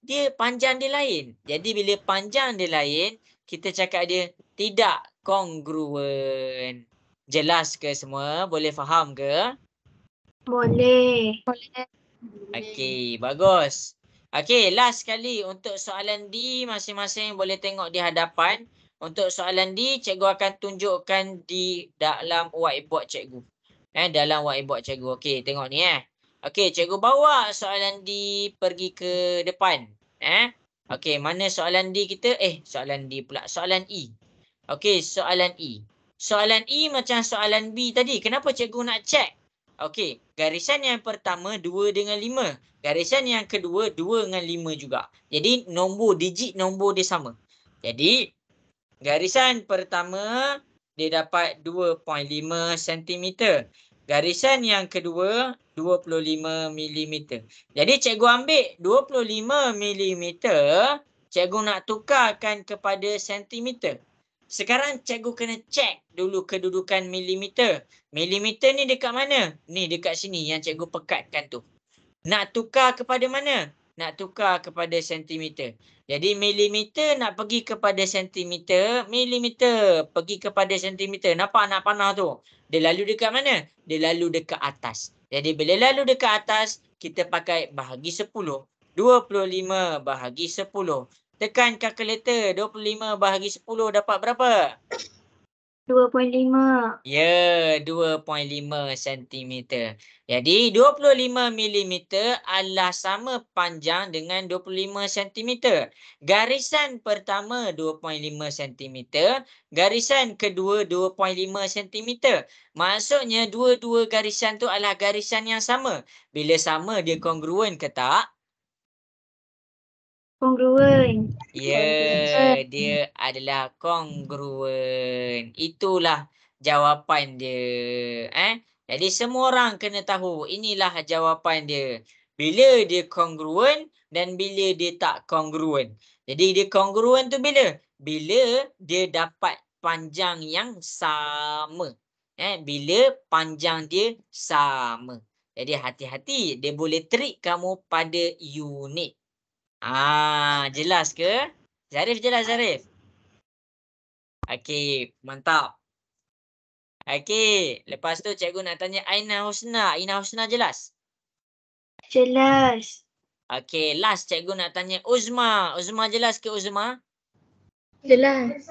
dia panjang dia lain. Jadi bila panjang dia lain, kita cakap dia tidak kongruen. Jelas ke semua? Boleh faham ke? Boleh. Okey, bagus. Okey, last sekali untuk soalan D, masing-masing boleh tengok di hadapan. Untuk soalan D, cikgu akan tunjukkan di dalam whiteboard cikgu. Dalam whiteboard cikgu. Okey, tengok ni Okey, cikgu bawa soalan D pergi ke depan. Okey, mana soalan D kita? Soalan D pula. Soalan E. Okey, soalan E. Soalan E macam soalan B tadi. Kenapa cikgu nak check? Okey, garisan yang pertama 2 dengan 5. Garisan yang kedua 2 dengan 5 juga. Jadi digit nombor dia sama. Jadi Garisan pertama dia dapat 2.5 cm. Garisan yang kedua 25 mm. Jadi cikgu ambil 25 mm, cikgu nak tukarkan kepada sentimeter. Sekarang cikgu kena cek dulu kedudukan milimeter. Milimeter ni dekat mana? Ni dekat sini yang cikgu pekatkan tu. Nak tukar kepada mana? Nak tukar kepada sentimeter. Jadi milimeter nak pergi kepada sentimeter, milimeter pergi kepada sentimeter. Nampak nak panah tu? Dia lalu dekat mana? Dia lalu dekat atas. Jadi bila lalu dekat atas, kita pakai bahagi 10. 25 bahagi 10. Tekan kalkulator. 25 bahagi 10 dapat berapa? 2.5. Ya, 2.5 cm. Jadi 25 mm adalah sama panjang dengan 25 cm. Garisan pertama 2.5 cm, garisan kedua 2.5 cm. Maksudnya dua-dua garisan tu adalah garisan yang sama. Bila sama dia kongruen ke tak? Kongruen. Ya, dia adalah kongruen. Itulah jawapan dia. Jadi semua orang kena tahu inilah jawapan dia. Bila dia kongruen dan bila dia tak kongruen. Jadi dia kongruen tu bila? Bila dia dapat panjang yang sama. Bila panjang dia sama. Jadi hati-hati, dia boleh trik kamu pada unit. Jelas ke? Zarif jelas, Zarif? Okey, mantap. Okey, lepas tu cikgu nak tanya Aina Husna. Aina Husna jelas? Jelas. Okey, last cikgu nak tanya Uzma. Uzma jelas ke Uzma? Jelas.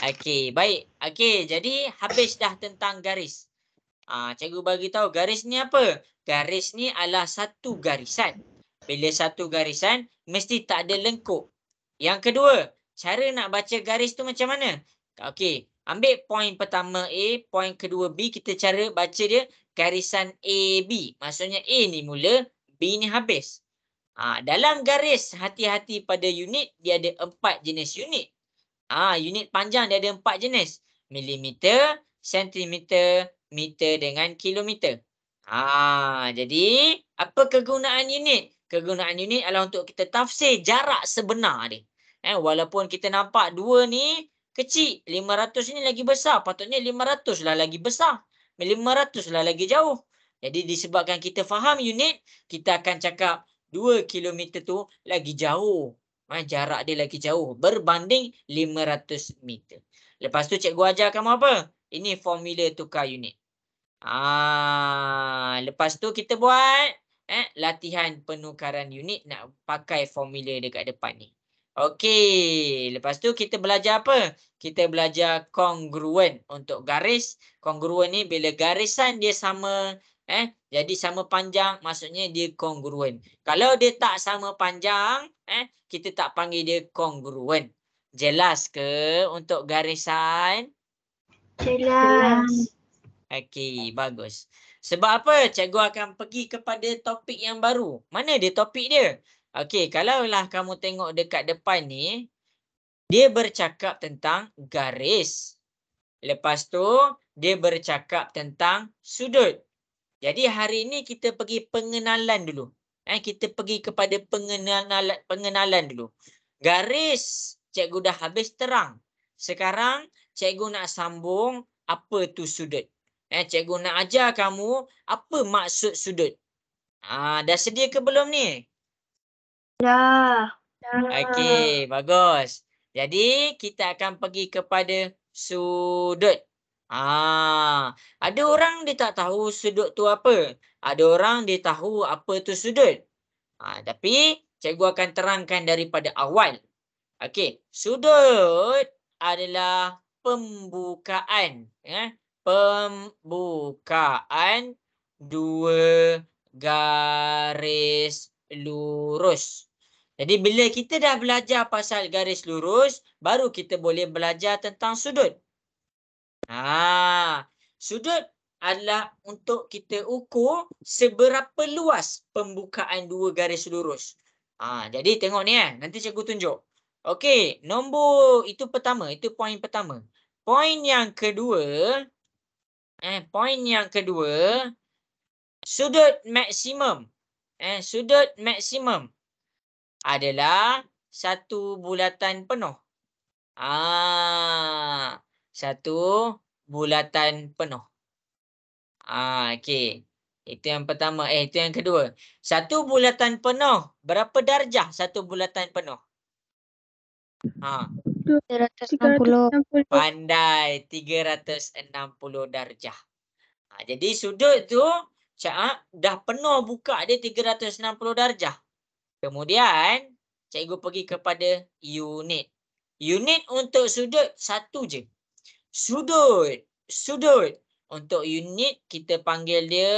Okey, baik. Okey, jadi habis dah tentang garis. Cikgu bagi tahu garis ni apa? Garis ni adalah satu garisan. Bila satu garisan, mesti tak ada lengkuk. Yang kedua, cara nak baca garis tu macam mana? Okey, ambil poin pertama A, poin kedua B, kita cara baca dia garisan AB. Maksudnya A ni mula, B ni habis. Dalam garis, hati-hati pada unit, dia ada 4 jenis unit. Unit panjang dia ada 4 jenis. Milimeter, sentimeter, meter dengan kilometer. Jadi apa kegunaan unit? Kegunaan unit adalah untuk kita tafsir jarak sebenar dia. Walaupun kita nampak 2 ni kecil, 500 ni lagi besar, patutnya 500 lah lagi besar, 500 lah lagi jauh. Jadi disebabkan kita faham unit, kita akan cakap 2 kilometer tu lagi jauh. Jarak dia lagi jauh berbanding 500 meter. Lepas tu cikgu ajar kamu apa? Ini formula tukar unit. Lepas tu kita buat latihan penukaran unit nak pakai formula dekat depan ni. Okey, lepas tu kita belajar apa? Kita belajar kongruen untuk garis. Kongruen ni bila garisan dia sama, jadi sama panjang, maksudnya dia kongruen. Kalau dia tak sama panjang, kita tak panggil dia kongruen. Jelas ke untuk garisan? Jelas. Okey, bagus. Sebab apa? Cikgu akan pergi kepada topik yang baru. Mana dia topik dia? Okey, kalaulah kamu tengok dekat depan ni, dia bercakap tentang garis. Lepas tu, dia bercakap tentang sudut. Jadi hari ini kita pergi pengenalan dulu. Kita pergi kepada pengenalan dulu. Garis, cikgu dah habis terang. Sekarang, cikgu nak sambung apa tu sudut. Cikgu nak ajar kamu apa maksud sudut. Dah sedia ke belum ni? Dah. Okey, bagus. Jadi kita akan pergi kepada sudut. Ada orang dia tak tahu sudut tu apa. Ada orang dia tahu apa tu sudut. Tapi cikgu akan terangkan daripada awal. Okey, sudut adalah pembukaan. Pembukaan dua garis lurus. Jadi bila kita dah belajar pasal garis lurus, baru kita boleh belajar tentang sudut. Sudut adalah untuk kita ukur seberapa luas pembukaan dua garis lurus. Jadi tengok ni nanti cikgu tunjuk. Okey, nombor itu pertama, itu poin pertama. Poin yang kedua, sudut maksimum. Sudut maksimum adalah satu bulatan penuh. Satu bulatan penuh. Okey. Itu yang pertama. Itu yang kedua. Satu bulatan penuh, berapa darjah satu bulatan penuh? 360. Pandai, 360 darjah. Jadi sudut tu dah penuh buka dia 360 darjah. Kemudian cikgu pergi kepada unit. Unit untuk sudut satu je. Sudut. Untuk unit kita panggil dia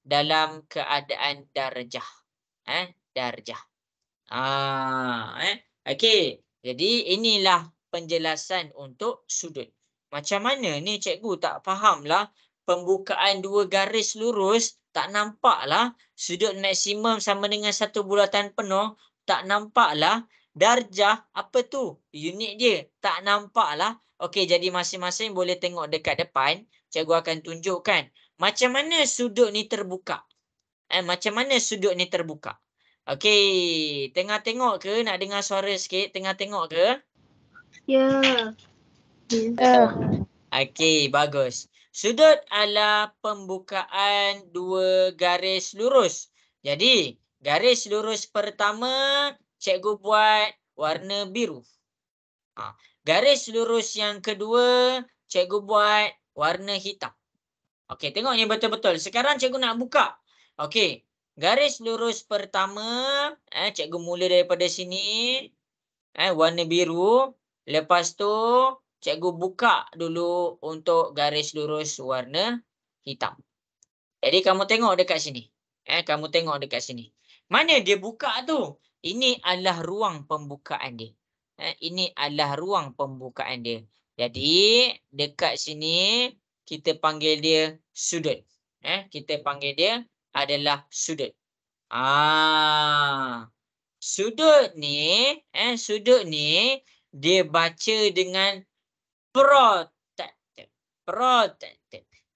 dalam keadaan darjah. Darjah. Okey. Jadi inilah penjelasan untuk sudut. Macam mana ni cikgu tak fahamlah. Pembukaan dua garis lurus tak nampaklah. Sudut maksimum sama dengan satu bulatan penuh tak nampaklah. Darjah apa tu? Unit dia tak nampaklah. Okey, jadi masing-masing boleh tengok dekat depan. Cikgu akan tunjukkan macam mana sudut ni terbuka. Macam mana sudut ni terbuka. Okey, tengah tengok ke? Nak dengar suara sikit? Tengah tengok ke? Ya. Okey, bagus. Sudut adalah pembukaan dua garis lurus. Jadi, garis lurus pertama cikgu buat warna biru. Garis lurus yang kedua cikgu buat warna hitam. Okey, tengok ni betul-betul. Sekarang cikgu nak buka. Okey, garis lurus pertama, cikgu mula daripada sini. Warna biru. Lepas tu, cikgu buka dulu untuk garis lurus warna hitam. Jadi, kamu tengok dekat sini. Kamu tengok dekat sini. Mana dia buka tu? Ini adalah ruang pembukaan dia. Ini adalah ruang pembukaan dia. Jadi, dekat sini, kita panggil dia sudut. Kita panggil dia adalah sudut. Sudut ni dia baca dengan protected.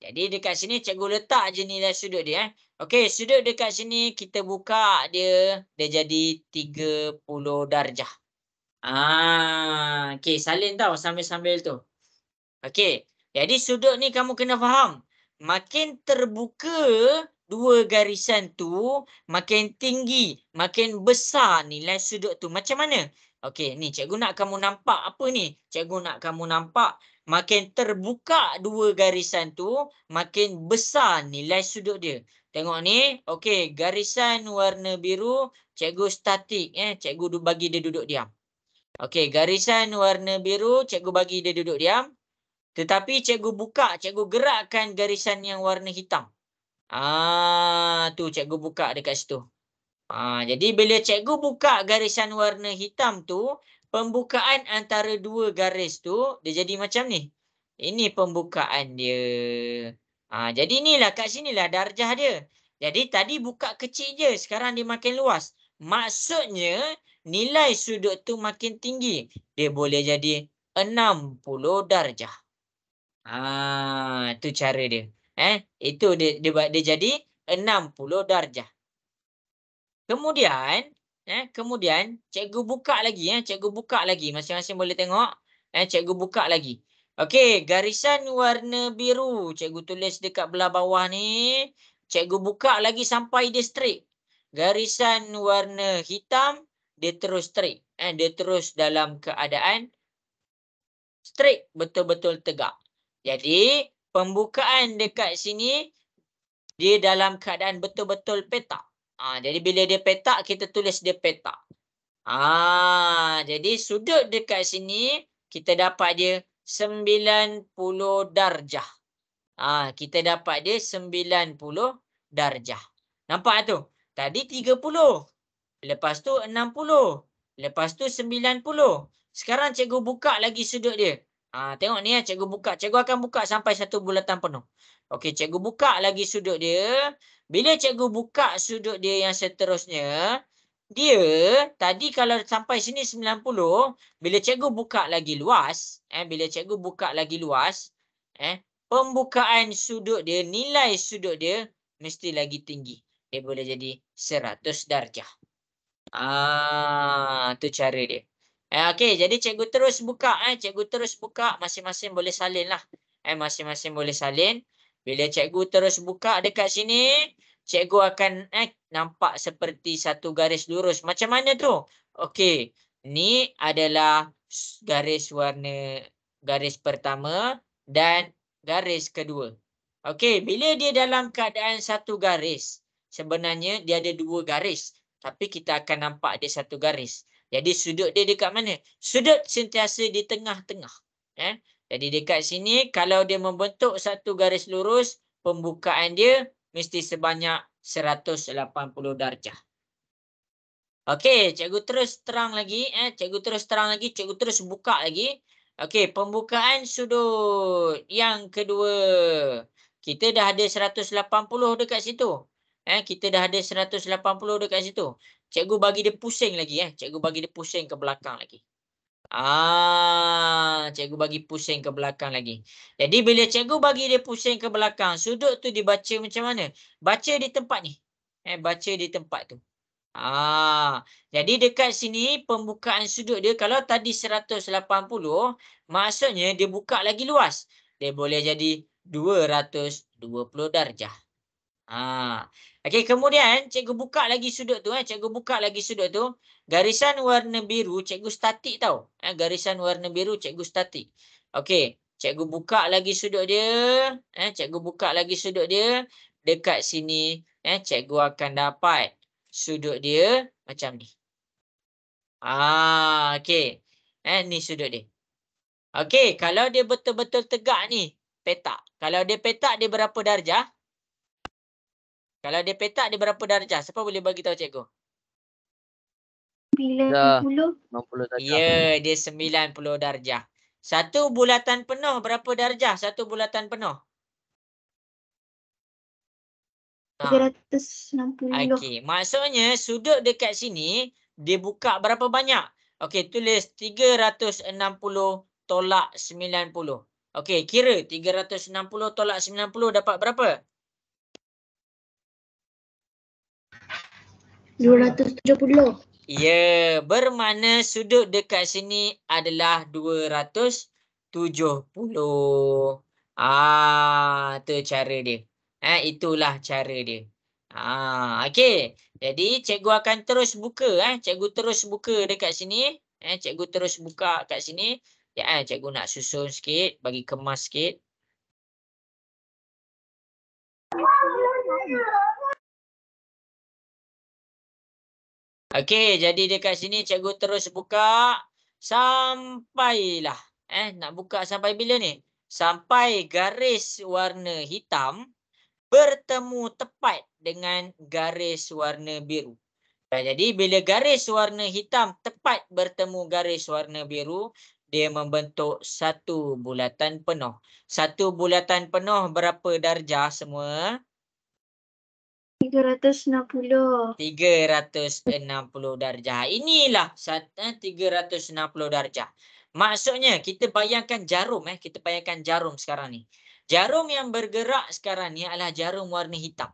Jadi dekat sini cikgu letak je nilai sudut dia. Okey, sudut dekat sini kita buka dia jadi 30 darjah. Okey, salin tau sambil-sambil tu. Okey, jadi sudut ni kamu kena faham. Makin terbuka dua garisan tu, makin tinggi, makin besar nilai sudut tu. Macam mana? Okey, ni cikgu nak kamu nampak apa ni? Cikgu nak kamu nampak makin terbuka dua garisan tu, makin besar nilai sudut dia. Tengok ni. Okey, garisan warna biru, cikgu statik. Cikgu bagi dia duduk diam. Okey, garisan warna biru, cikgu bagi dia duduk diam. Tetapi cikgu buka, cikgu gerakkan garisan yang warna hitam. Tu cikgu buka dekat situ. Jadi bila cikgu buka garisan warna hitam tu, pembukaan antara dua garis tu dia jadi macam ni. Ini pembukaan dia. Jadi inilah kat sinilah darjah dia. Jadi tadi buka kecil je, sekarang dia makin luas. Maksudnya nilai sudut tu makin tinggi. Dia boleh jadi 60 darjah. Itu cara dia. Itu dia jadi 60 darjah. Kemudian cikgu buka lagi. Cikgu buka lagi. Masing-masing boleh tengok. Cikgu buka lagi. Okey, garisan warna biru. Cikgu tulis dekat belah bawah ni. Cikgu buka lagi sampai dia straight. Garisan warna hitam, dia terus straight. Dia terus dalam keadaan straight. Betul-betul tegak. Jadi, pembukaan dekat sini, dia dalam keadaan betul-betul petak. Jadi, bila dia petak, kita tulis dia petak. Jadi, sudut dekat sini, kita dapat dia 90 darjah. Kita dapat dia 90 darjah. Nampak tu? Tadi 30. Lepas tu 60. Lepas tu 90. Sekarang cikgu buka lagi sudut dia. Tengok ni cikgu buka. Cikgu akan buka sampai satu bulatan penuh. Okey, cikgu buka lagi sudut dia. Bila cikgu buka sudut dia yang seterusnya, dia tadi kalau sampai sini 90, bila cikgu buka lagi luas, bila cikgu buka lagi luas, pembukaan sudut dia, nilai sudut dia mesti lagi tinggi. Dia boleh jadi 100 darjah. Tu cara dia. Okey, jadi cikgu terus buka, cikgu terus buka, masing-masing boleh salin lah. Masing-masing boleh salin. Bila cikgu terus buka dekat sini, cikgu akan nampak seperti satu garis lurus. Macam mana tu? Okey, ni adalah garis pertama dan garis kedua. Okey, bila dia dalam keadaan satu garis, sebenarnya dia ada dua garis. Tapi kita akan nampak dia satu garis. Jadi sudut dia dekat mana? Sudut sentiasa di tengah-tengah. Jadi dekat sini, kalau dia membentuk satu garis lurus, pembukaan dia mesti sebanyak 180 darjah. Okey, cikgu terus terang lagi. Cikgu terus buka lagi. Okey, pembukaan sudut yang kedua. Kita dah ada 180 dekat situ. Kita dah ada 180 dekat situ. Cikgu bagi dia pusing lagi. Cikgu bagi dia pusing ke belakang lagi. Cikgu bagi pusing ke belakang lagi. Jadi bila cikgu bagi dia pusing ke belakang, sudut tu dibaca macam mana? Baca di tempat ni. Baca di tempat tu. Jadi dekat sini pembukaan sudut dia kalau tadi 180, maksudnya dia buka lagi luas. Dia boleh jadi 220 darjah. Okey, kemudian cikgu buka lagi sudut tu. Cikgu buka lagi sudut tu. Garisan warna biru cikgu statik tau. Garisan warna biru cikgu statik. Okey, cikgu buka lagi sudut dia. Cikgu buka lagi sudut dia. Dekat sini, cikgu akan dapat sudut dia macam ni. Okey. Ni sudut dia. Okey, kalau dia betul-betul tegak ni, petak. Kalau dia petak, dia berapa darjah? Kalau dia petak, dia berapa darjah? Siapa boleh bagi tahu cikgu? 90. 90 darjah. Ya, dia 90 darjah. Satu bulatan penuh berapa darjah? Satu bulatan penuh. 360. Okey, maksudnya sudut dekat sini dia buka berapa banyak? Okey, tulis 360 tolak 90. Okey, kira 360 tolak 90 dapat berapa? 270. Ya, bermakna sudut dekat sini adalah 270. Tu cara dia. Itulah cara dia. Okey. Jadi cikgu akan terus buka. Cikgu terus buka dekat sini. Cikgu terus buka kat sini. Ya, cikgu nak susun sikit, bagi kemas sikit. Okey, jadi dekat sini cikgu terus buka sampailah. Nak buka sampai bila ni? Sampai garis warna hitam bertemu tepat dengan garis warna biru. Jadi bila garis warna hitam tepat bertemu garis warna biru, dia membentuk satu bulatan penuh. Satu bulatan penuh berapa darjah semua? 360. 360 darjah. Inilah 360 darjah. Maksudnya kita bayangkan jarum. Kita bayangkan jarum sekarang ni. Jarum yang bergerak sekarang ni adalah jarum warna hitam.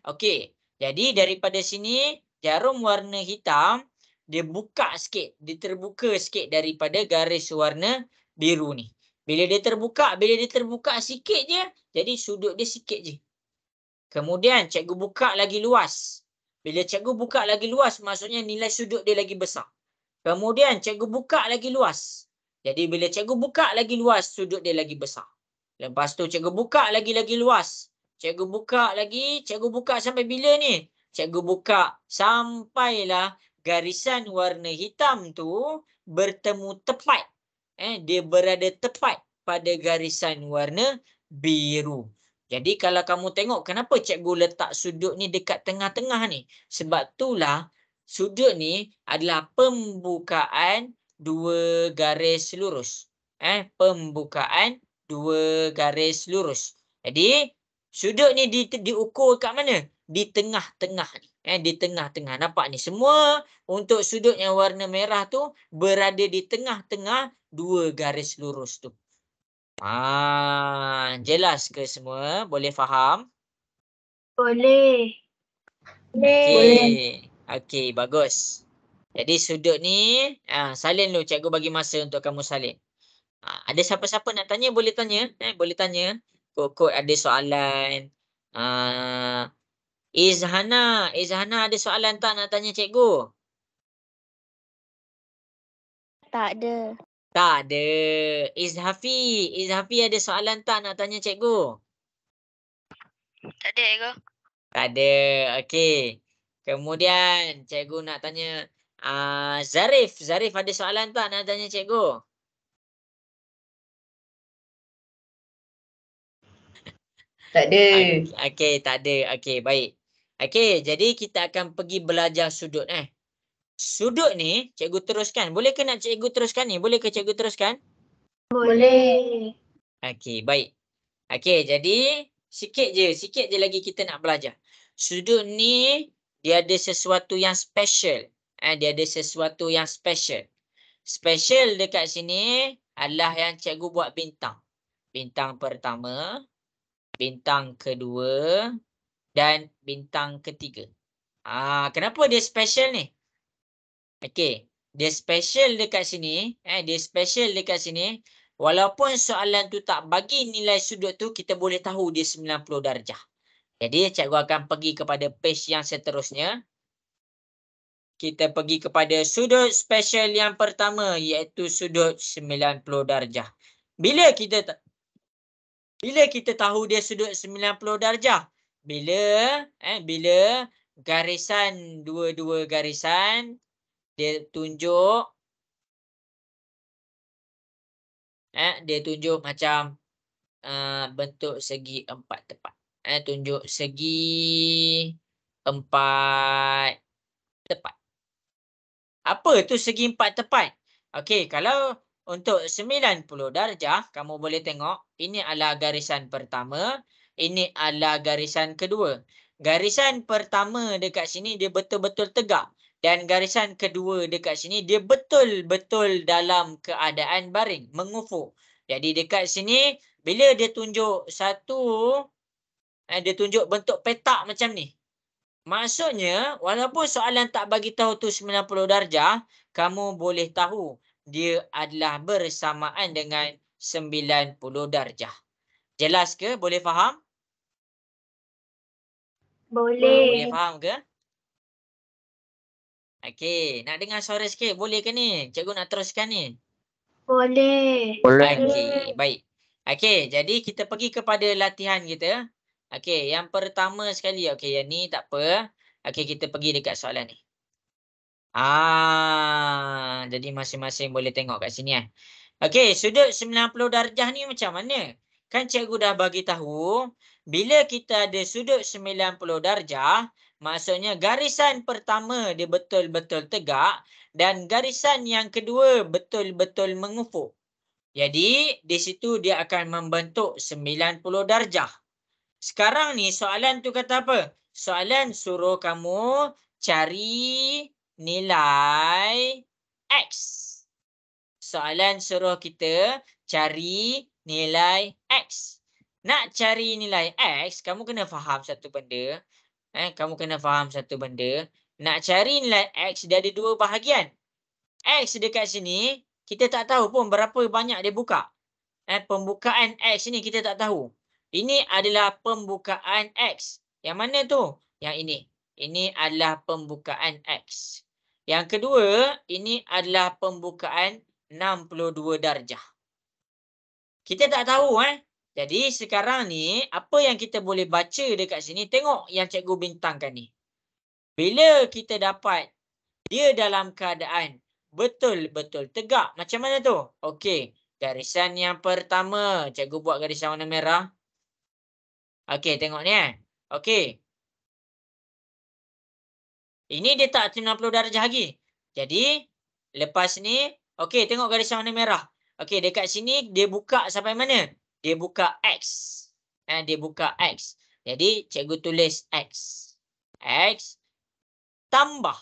Okey. Jadi daripada sini jarum warna hitam dia buka sikit, dia terbuka sikit daripada garis warna biru ni. Bila dia terbuka sikit je, jadi sudut dia sikit je. Kemudian cikgu buka lagi luas. Bila cikgu buka lagi luas, maksudnya nilai sudut dia lagi besar. Kemudian cikgu buka lagi luas. Jadi bila cikgu buka lagi luas, sudut dia lagi besar. Lepas tu cikgu buka lagi luas. Cikgu buka sampai bila ni? Cikgu buka sampailah garisan warna hitam tu bertemu tepat. Dia berada tepat pada garisan warna biru. Jadi kalau kamu tengok kenapa cikgu letak sudut ni dekat tengah-tengah ni? Sebab itulah sudut ni adalah pembukaan dua garis lurus. Pembukaan dua garis lurus. Jadi sudut ni diukur kat mana? di tengah-tengah ni. Di tengah-tengah. Nampak ni? Semua untuk sudut yang warna merah tu berada di tengah-tengah dua garis lurus tu. Jelas ke semua? Boleh faham? Boleh. Okey. Okey, bagus. Jadi sudut ni, salin dulu. Cikgu bagi masa untuk kamu salin. Ada siapa-siapa nak tanya, boleh tanya. Boleh tanya. Kot-kot ada soalan. Izhana ada soalan tak nak tanya cikgu? Tak ada. Tak ada. Izhafi ada soalan tak nak tanya cikgu? Tak ada, Ego. Tak ada. Okey. Kemudian cikgu nak tanya Zarif ada soalan tak nak tanya cikgu? Tak ada. Okey, tak ada. Okey, baik. Okey, jadi kita akan pergi belajar sudut Sudut ni cikgu teruskan. Boleh ke nak cikgu teruskan ni? Boleh ke cikgu teruskan? Boleh. Okey, baik. Okey, jadi sikit je lagi kita nak belajar. Sudut ni dia ada sesuatu yang special. Dia ada sesuatu yang special. Special dekat sini adalah yang cikgu buat bintang. Bintang pertama, bintang kedua dan bintang ketiga. Kenapa dia special ni? Okey, dia special dekat sini, walaupun soalan tu tak bagi nilai sudut tu, kita boleh tahu dia 90 darjah. Jadi cikgu akan pergi kepada page yang seterusnya. Kita pergi kepada sudut special yang pertama, iaitu sudut 90 darjah. Bila kita tahu dia sudut 90 darjah? Bila garisan, dua-dua garisan dia tunjuk macam bentuk segi empat tepat. Tunjuk segi empat tepat. Apa tu segi empat tepat? Okey, kalau untuk 90 darjah, kamu boleh tengok ini adalah garisan pertama, ini adalah garisan kedua. Garisan pertama dekat sini dia betul-betul tegak. Dan garisan kedua dekat sini, dia betul-betul dalam keadaan baring, mengufuk. Jadi dekat sini, bila dia tunjuk dia tunjuk bentuk petak macam ni. Maksudnya, walaupun soalan tak bagi tahu tu 90 darjah, kamu boleh tahu dia adalah bersamaan dengan 90 darjah. Jelas ke? Boleh faham? Boleh Boleh. faham ke? Okey, nak dengar suara sikit. Boleh ke ni? Cikgu nak teruskan ni. Boleh. Okey, baik. Okey, jadi kita pergi kepada latihan kita. Okey, yang pertama sekali. Okey, yang ni tak apa. Okey, kita pergi dekat soalan ni. Jadi masing-masing boleh tengok kat sini. Okey, sudut 90 darjah ni macam mana? Kan cikgu dah bagi tahu, bila kita ada sudut 90 darjah, maksudnya garisan pertama dia betul-betul tegak dan garisan yang kedua betul-betul mengufuk. Jadi, di situ dia akan membentuk 90 darjah. Sekarang ni soalan tu kata apa? Soalan suruh kamu cari nilai X. Soalan suruh kita cari nilai X. Nak cari nilai X, kamu kena faham satu benda. Nak cari nilai X, dia ada dua bahagian. X dekat sini, kita tak tahu pun berapa banyak dia buka. Pembukaan X ni kita tak tahu. Ini adalah pembukaan X. Yang mana tu? Yang ini. Ini adalah pembukaan X. Yang kedua, ini adalah pembukaan 62 darjah. Kita tak tahu. Jadi sekarang ni, apa yang kita boleh baca dekat sini, tengok yang cikgu bintangkan ni. Bila kita dapat dia dalam keadaan betul-betul tegak. Macam mana tu? Okey, garisan yang pertama. Cikgu buat garisan warna merah. Okey, tengok ni. Okey. Ini dia tak 90 darjah lagi. Jadi, lepas ni, okey, tengok garisan warna merah. Okey, dekat sini dia buka sampai mana? Dia buka X. Dia buka X. Jadi, cikgu tulis X. X tambah.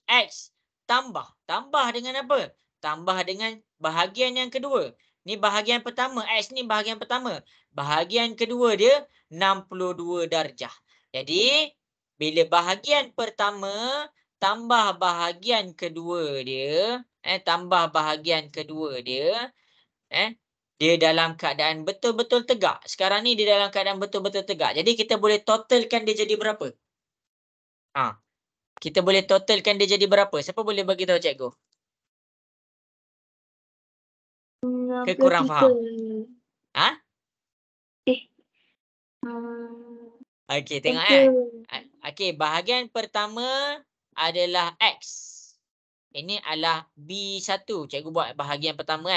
X tambah. Tambah dengan apa? Tambah dengan bahagian yang kedua. Ni bahagian pertama. X ni bahagian pertama. Bahagian kedua dia 62 darjah. Jadi, bila bahagian pertama tambah bahagian kedua dia, tambah bahagian kedua dia, dia dalam keadaan betul-betul tegak. Sekarang ni dia dalam keadaan betul-betul tegak. Jadi kita boleh totalkan dia jadi berapa? Kita boleh totalkan dia jadi berapa? Siapa boleh bagi tahu cikgu? Ke kurang faham? Ha? Okey, tengok Okey, bahagian pertama adalah X. Ini adalah B1. Cikgu buat bahagian pertama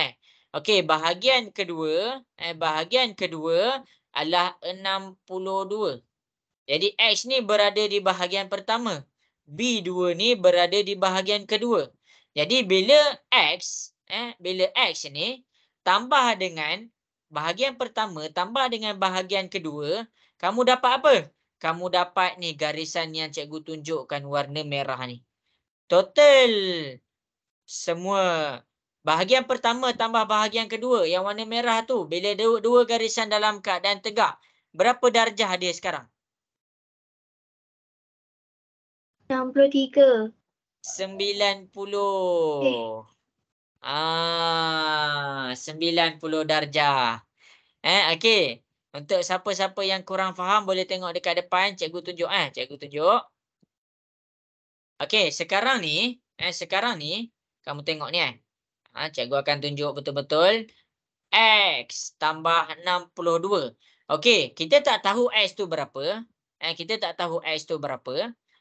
Okey, bahagian kedua adalah 62. Jadi X ni berada di bahagian pertama. B2 ni berada di bahagian kedua. Jadi bila X ni tambah dengan bahagian pertama tambah dengan bahagian kedua, kamu dapat apa? Kamu dapat ni garisan yang cikgu tunjukkan warna merah ni. Total semua bahagian pertama tambah bahagian kedua yang warna merah tu, bila dua garisan dalam keadaan tegak, berapa darjah dia sekarang? 63. 90. 90 darjah. Okey. Untuk siapa-siapa yang kurang faham boleh tengok dekat depan, cikgu tunjuk cikgu tunjuk. Okey, sekarang ni kamu tengok ni cikgu akan tunjuk betul-betul X tambah 62. Okey, kita tak tahu X tu berapa.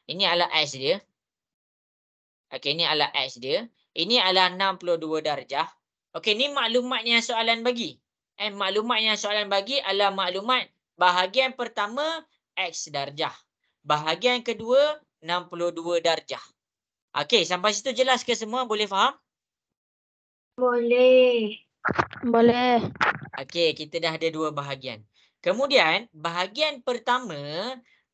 Ini adalah X dia. Okey, ini adalah X dia. Ini adalah 62 darjah. Okey, ni maklumat yang soalan bagi. Maklumat yang soalan bagi adalah maklumat bahagian pertama X darjah. Bahagian kedua 62 darjah. Okey, sampai situ jelas ke semua? Boleh faham? Boleh. Okey, kita dah ada dua bahagian. Kemudian, bahagian pertama,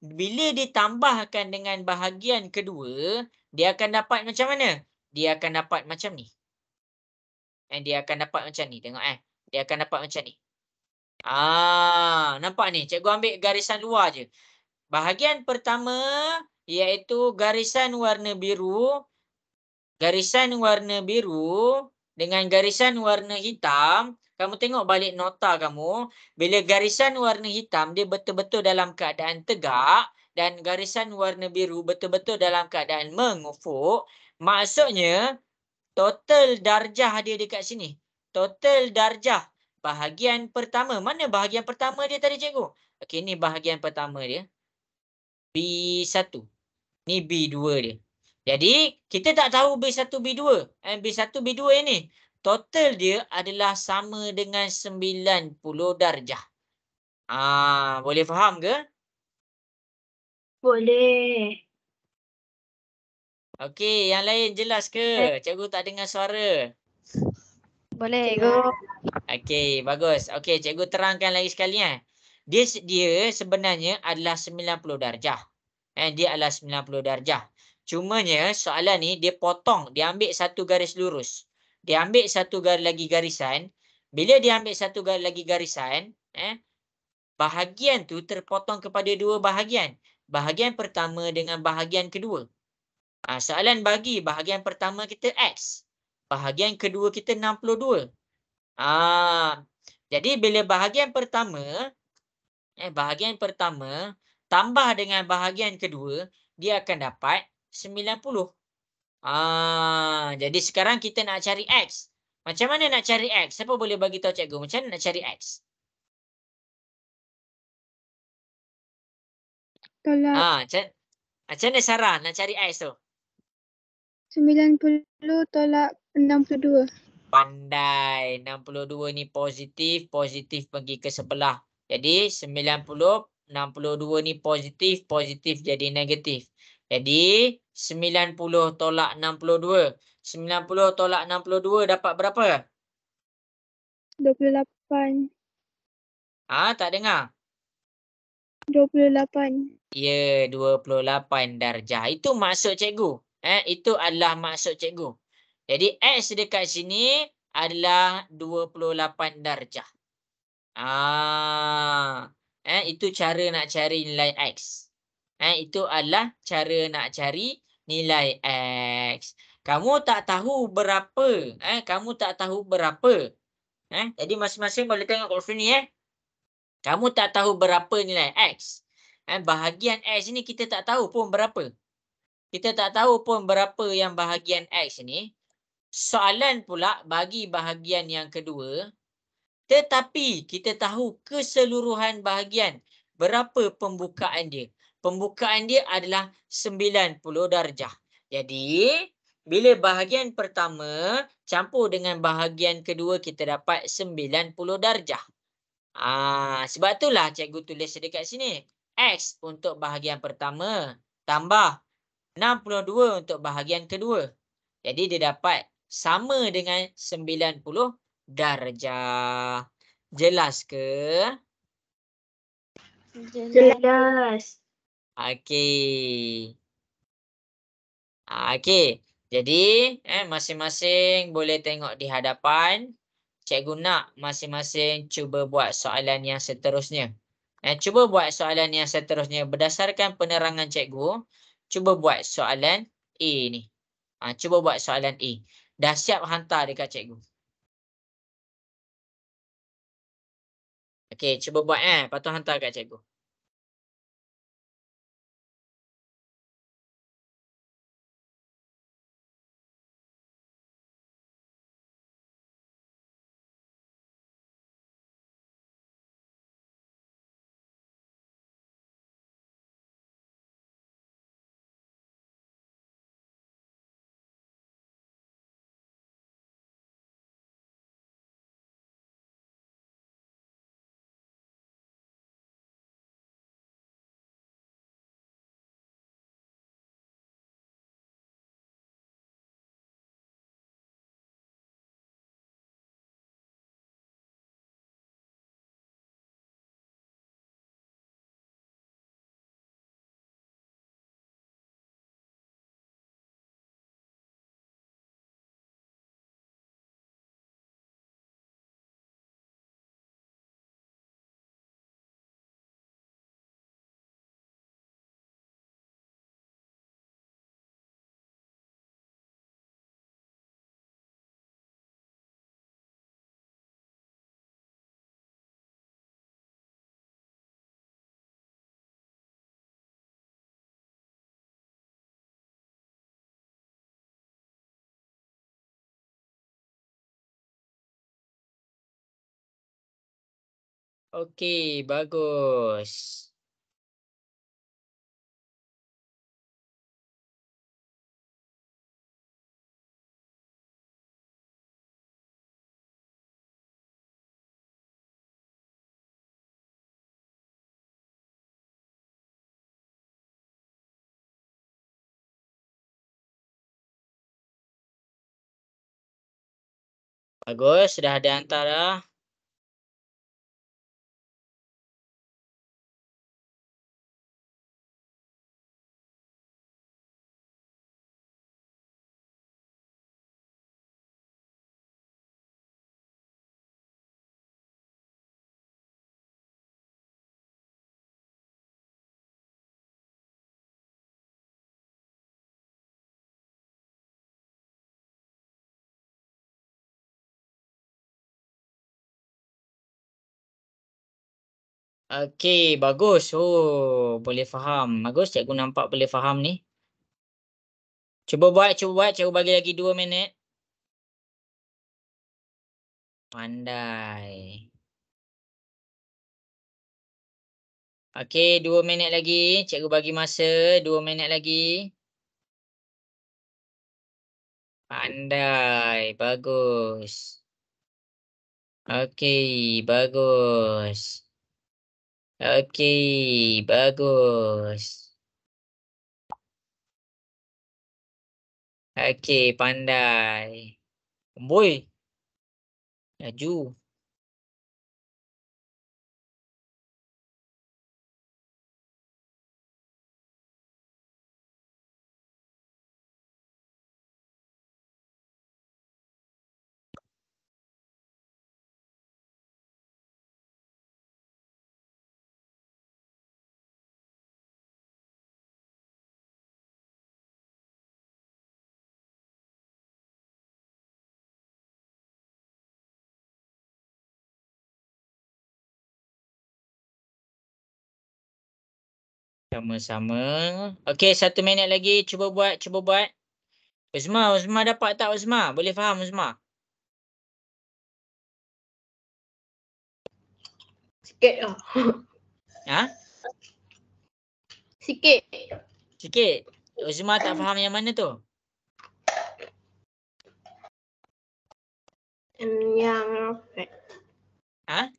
bila ditambahkan dengan bahagian kedua, dia akan dapat macam mana? Dia akan dapat macam ni. Dia akan dapat macam ni. Tengok Dia akan dapat macam ni. Nampak ni? Cikgu ambil garisan luar je. Bahagian pertama iaitu garisan warna biru. Garisan warna biru dengan garisan warna hitam. Kamu tengok balik nota kamu. Bila garisan warna hitam, dia betul-betul dalam keadaan tegak. Dan garisan warna biru betul-betul dalam keadaan mengufuk. Maksudnya, total darjah dia dekat sini. Total darjah bahagian pertama. Mana bahagian pertama dia tadi cikgu? Okey, ni bahagian pertama dia. B1. Ni B2 dia. Jadi, kita tak tahu B1, B2. B1, B2 ini. Total dia adalah sama dengan 90 darjah. Boleh faham ke? Boleh. Okey, yang lain jelas ke? Cikgu tak dengar suara. Boleh. Okey, bagus. Okey, cikgu terangkan lagi sekali Dia sebenarnya adalah 90 darjah. Dia adalah 90 darjah. Cumanya soalan ni dia potong, dia ambil satu garis lurus. Dia ambil satu lagi garisan. Bila dia ambil satu lagi garisan, bahagian tu terpotong kepada dua bahagian. Bahagian pertama dengan bahagian kedua. Soalan bagi bahagian pertama kita X. Bahagian kedua kita 62. Jadi bila bahagian pertama tambah dengan bahagian kedua, dia akan dapat 90. Jadi sekarang kita nak cari X. Macam mana nak cari X? Siapa boleh bagi tahu cikgu macam mana nak cari X? Tolak Macam mana Sarah nak cari X tu? 90 tolak 62. Pandai. 62 ni positif pergi ke sebelah. Jadi 90, 62 ni positif jadi negatif. Jadi 90 tolak 62. 90 tolak 62 dapat berapa? 28. Tak dengar. 28. Ya, 28 darjah. Itu maksud cikgu. Itu adalah maksud cikgu. Jadi X dekat sini adalah 28 darjah. Itu cara nak cari nilai X. Itu adalah cara nak cari nilai X. Kamu tak tahu berapa. Kamu tak tahu berapa. Jadi masing-masing boleh tengok kat sini. Kamu tak tahu berapa nilai X. Bahagian X ni kita tak tahu pun berapa. Kita tak tahu pun berapa yang bahagian X ni. Soalan pula bagi bahagian yang kedua. Tetapi kita tahu keseluruhan bahagian. Berapa pembukaan dia. Pembukaan dia adalah 90 darjah. Jadi, bila bahagian pertama campur dengan bahagian kedua, kita dapat 90 darjah. Sebab itulah cikgu tulis dekat sini. X untuk bahagian pertama tambah 62 untuk bahagian kedua. Jadi dia dapat sama dengan 90 darjah. Jelas ke? Jelas. Okey. Okey. Jadi, masing-masing boleh tengok di hadapan. Cikgu nak masing-masing cuba buat soalan yang seterusnya. Cuba buat soalan yang seterusnya berdasarkan penerangan cikgu. Cuba buat soalan A ni. Cuba buat soalan A. Dah siap hantar dekat cikgu. Okey, cuba buat lepas tu hantar kat cikgu. Okey, bagus. Bagus, sudah ada hantar dah. Okey, bagus. Boleh faham. Bagus, cikgu nampak boleh faham ni. Cuba buat. Cikgu bagi lagi 2 minit. Pandai. Okey, 2 minit lagi. Cikgu bagi masa 2 minit lagi. Pandai. Bagus. Okey, bagus. Okey, bagus. Okey, pandai. Boy. Laju. Sama-sama. Okey, 1 minit lagi. Cuba buat. Uzma dapat tak Uzma? Boleh faham Uzma? Sikit lah. Ha? Sikit. Sikit. Uzma tak faham yang mana tu? Yang Ha?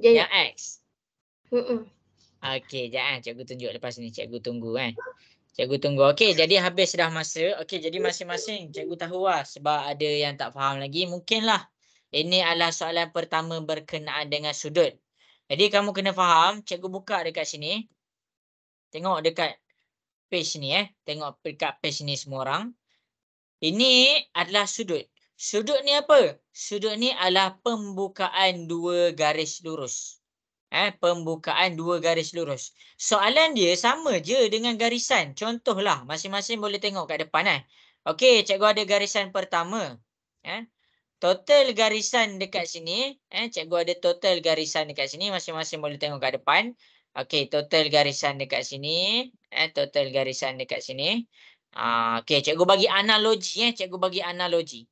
Yang Yang X. Mm-mm. Okey, jap cikgu tunjuk lepas ni. Cikgu tunggu Cikgu tunggu. Okey, jadi habis dah masa. Okey, jadi masing-masing cikgu tahu lah sebab ada yang tak faham lagi. Mungkinlah ini adalah soalan pertama berkenaan dengan sudut. Jadi kamu kena faham, cikgu buka dekat sini. Tengok dekat page ni Tengok dekat page ni semua orang. Ini adalah sudut. Sudut ni apa? Sudut ni adalah pembukaan dua garis lurus. Pembukaan dua garis lurus. Soalan dia sama je dengan garisan. Contohlah, masing-masing boleh tengok kat depan Okey, cikgu ada garisan pertama. Total garisan dekat sini, cikgu ada total garisan dekat sini. Masing-masing boleh tengok kat depan. Okey, total garisan dekat sini. Total garisan dekat sini. Okey, cikgu bagi analogi. Cikgu bagi analogi.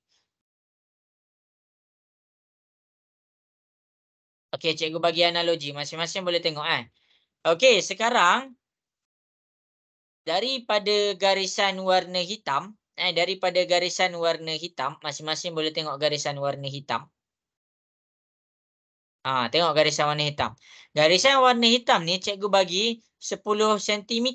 Okey, cikgu bagi analogi. Masing-masing boleh tengok Okey, sekarang daripada garisan warna hitam, masing-masing boleh tengok garisan warna hitam. Tengok garisan warna hitam. Garisan warna hitam ni cikgu bagi 10 cm.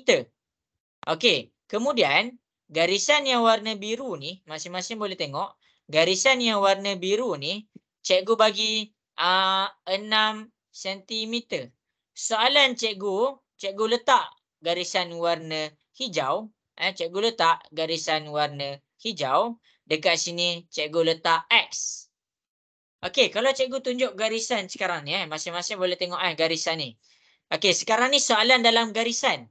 Okey, kemudian garisan yang warna biru ni, masing-masing boleh tengok. Garisan yang warna biru ni, cikgu bagi 6 cm. Soalan cikgu letak garisan warna hijau. Cikgu letak garisan warna hijau. Dekat sini cikgu letak X. Okey, kalau cikgu tunjuk garisan sekarang ni masing-masing boleh tengok garisan ni. Okey, sekarang ni soalan dalam garisan.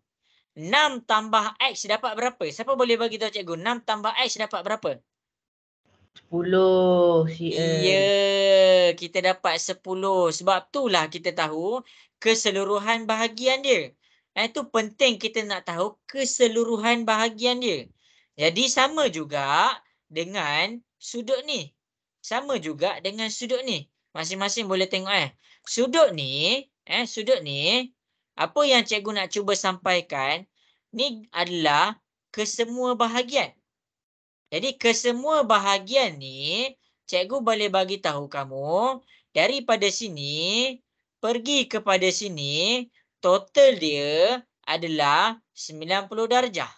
6 tambah X dapat berapa? Siapa boleh bagi tahu cikgu? 6 tambah X dapat berapa? 10 cm. Ya, kita dapat 10. Sebab itulah kita tahu keseluruhan bahagian dia. Itu penting kita nak tahu keseluruhan bahagian dia. Jadi sama juga dengan sudut ni. Masing-masing boleh tengok Sudut ni, apa yang cikgu nak cuba sampaikan ni adalah kesemua bahagian. Jadi kesemua bahagian ni cikgu boleh bagi tahu kamu daripada sini pergi kepada sini total dia adalah 90 darjah.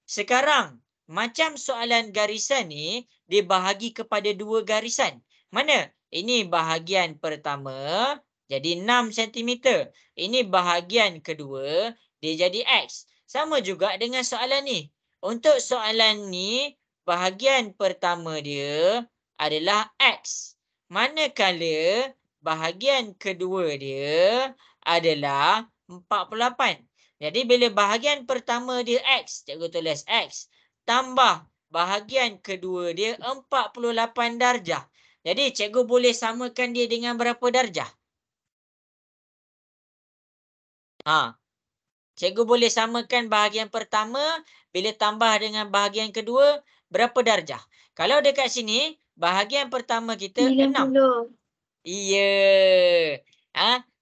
Sekarang macam soalan garisan ni dibahagi kepada dua garisan. Mana? Ini bahagian pertama jadi 6 cm. Ini bahagian kedua dia jadi X. Sama juga dengan soalan ni. Untuk soalan ni bahagian pertama dia adalah X. Manakala bahagian kedua dia adalah 48. Jadi bila bahagian pertama dia X, cikgu tulis X. Tambah bahagian kedua dia 48 darjah. Jadi cikgu boleh samakan dia dengan berapa darjah? Cikgu boleh samakan bahagian pertama bila tambah dengan bahagian kedua berapa darjah? Kalau dekat sini bahagian pertama kita 6. Ya.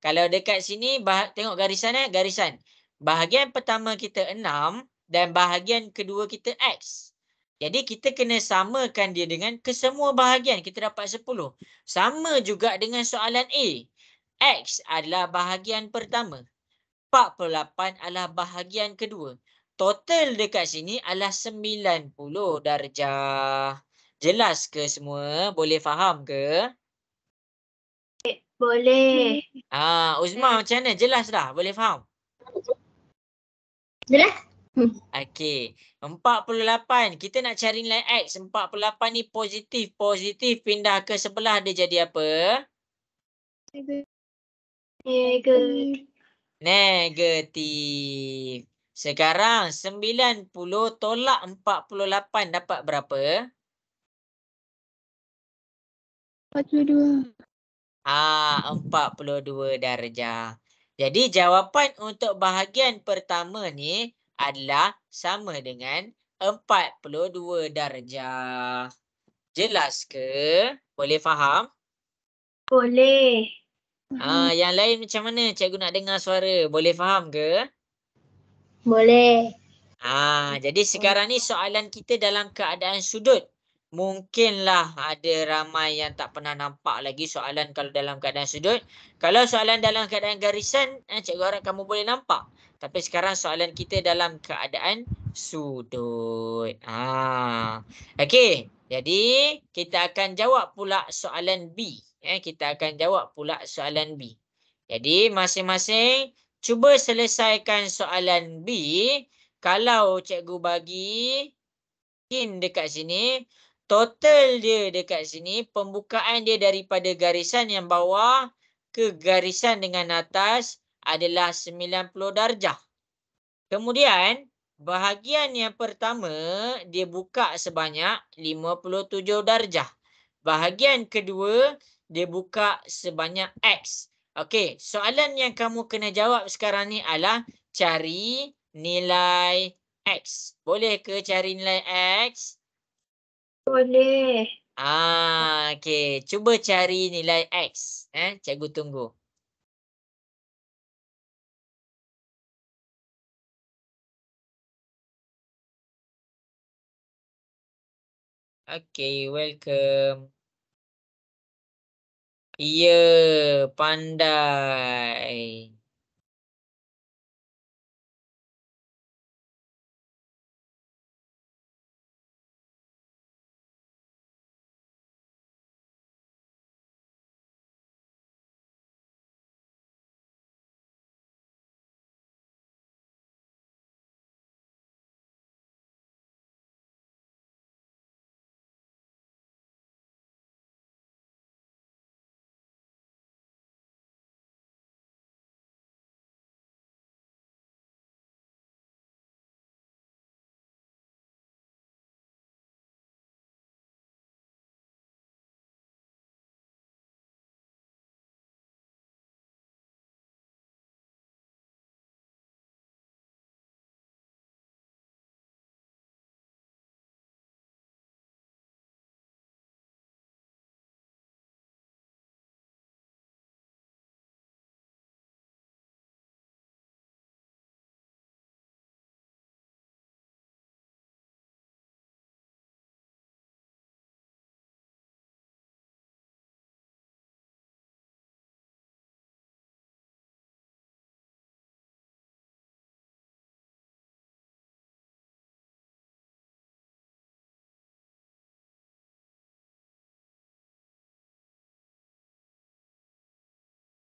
Kalau dekat sini tengok garisan garisan. Bahagian pertama kita 6 dan bahagian kedua kita X. Jadi kita kena samakan dia dengan kesemua bahagian. Kita dapat 10. Sama juga dengan soalan A. X adalah bahagian pertama. 48 adalah bahagian kedua. Total dekat sini adalah 90 darjah. Jelas ke semua? Boleh faham ke? Boleh. Uzma macam mana? Jelas dah? Boleh faham? Jelas? Okey. 48. Kita nak cari nilai X. 48 ni positif. Positif pindah ke sebelah dia jadi apa? Negatif. Sekarang 90 tolak 48 dapat berapa? 42. 42 darjah. Jadi jawapan untuk bahagian pertama ni adalah sama dengan 42 darjah. Jelas ke? Boleh faham? Boleh. Yang lain macam mana? Cikgu nak dengar suara. Boleh faham ke? Boleh. Jadi sekarang ni soalan kita dalam keadaan sudut. Mungkinlah ada ramai yang tak pernah nampak lagi soalan kalau dalam keadaan sudut. Kalau soalan dalam keadaan garisan, cikgu harap kamu boleh nampak. Tapi sekarang soalan kita dalam keadaan sudut. Okey, jadi kita akan jawab pula soalan B. Kita akan jawab pula soalan B. Jadi masing-masing cuba selesaikan soalan B. Kalau cikgu bagi pin dekat sini, total dia dekat sini, pembukaan dia daripada garisan yang bawah ke garisan dengan atas adalah 90 darjah. Kemudian, bahagian yang pertama, dia buka sebanyak 57 darjah. Bahagian kedua, dia buka sebanyak X. Okey, soalan yang kamu kena jawab sekarang ni adalah cari nilai X. Boleh ke cari nilai X? Boleh. Okey. Cuba cari nilai X. Cikgu tunggu. Okey, welcome. Ya, pandai.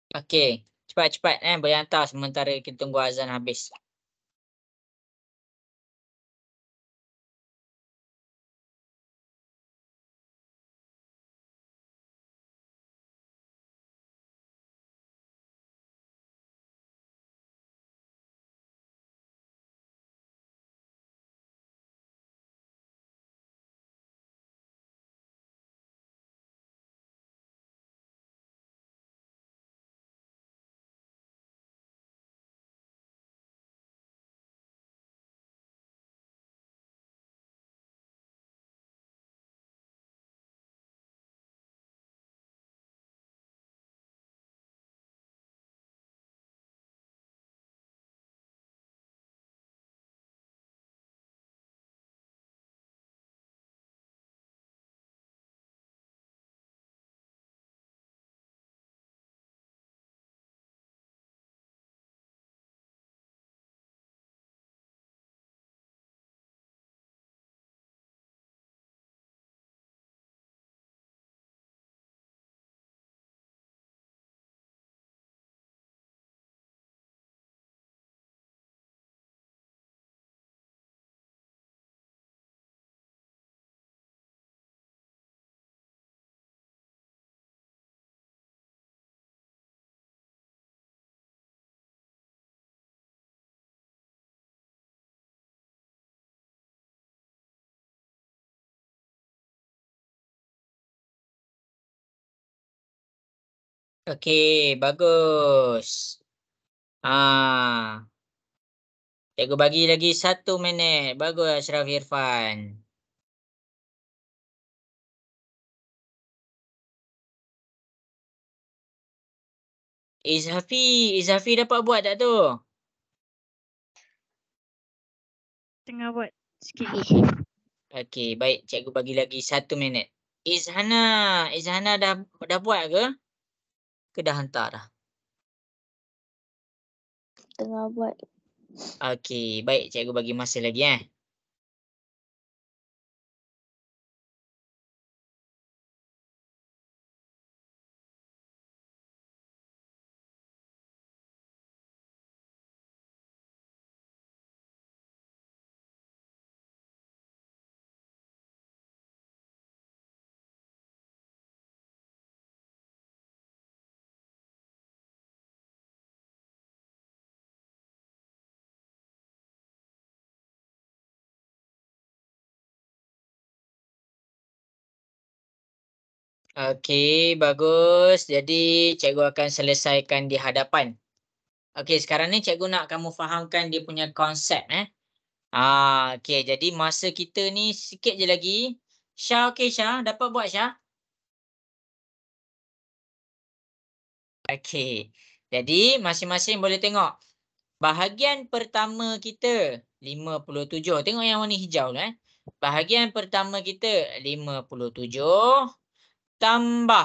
Okey, cepat-cepat boleh hantar sementara kita tunggu azan habis. Okey, bagus. Cikgu bagi lagi 1 minit. Bagus Ashraf Irfan. Izhafi dapat buat tak tu? Tengah buat sikit. Okey, baik. Cikgu bagi lagi 1 minit. Izhana dah buat ke? Ke dah hantar dah? Tengah buat. Okey, baik. Cikgu bagi masa lagi Okey, bagus. Jadi cikgu akan selesaikan di hadapan. Okey, sekarang ni cikgu nak kamu fahamkan dia punya konsep okey. Jadi masa kita ni sikit je lagi. Syah okey Syah, dapat buat Syah? Okey. Jadi masing-masing boleh tengok. Bahagian pertama kita 57. Tengok yang warna hijau tu Bahagian pertama kita 57 tambah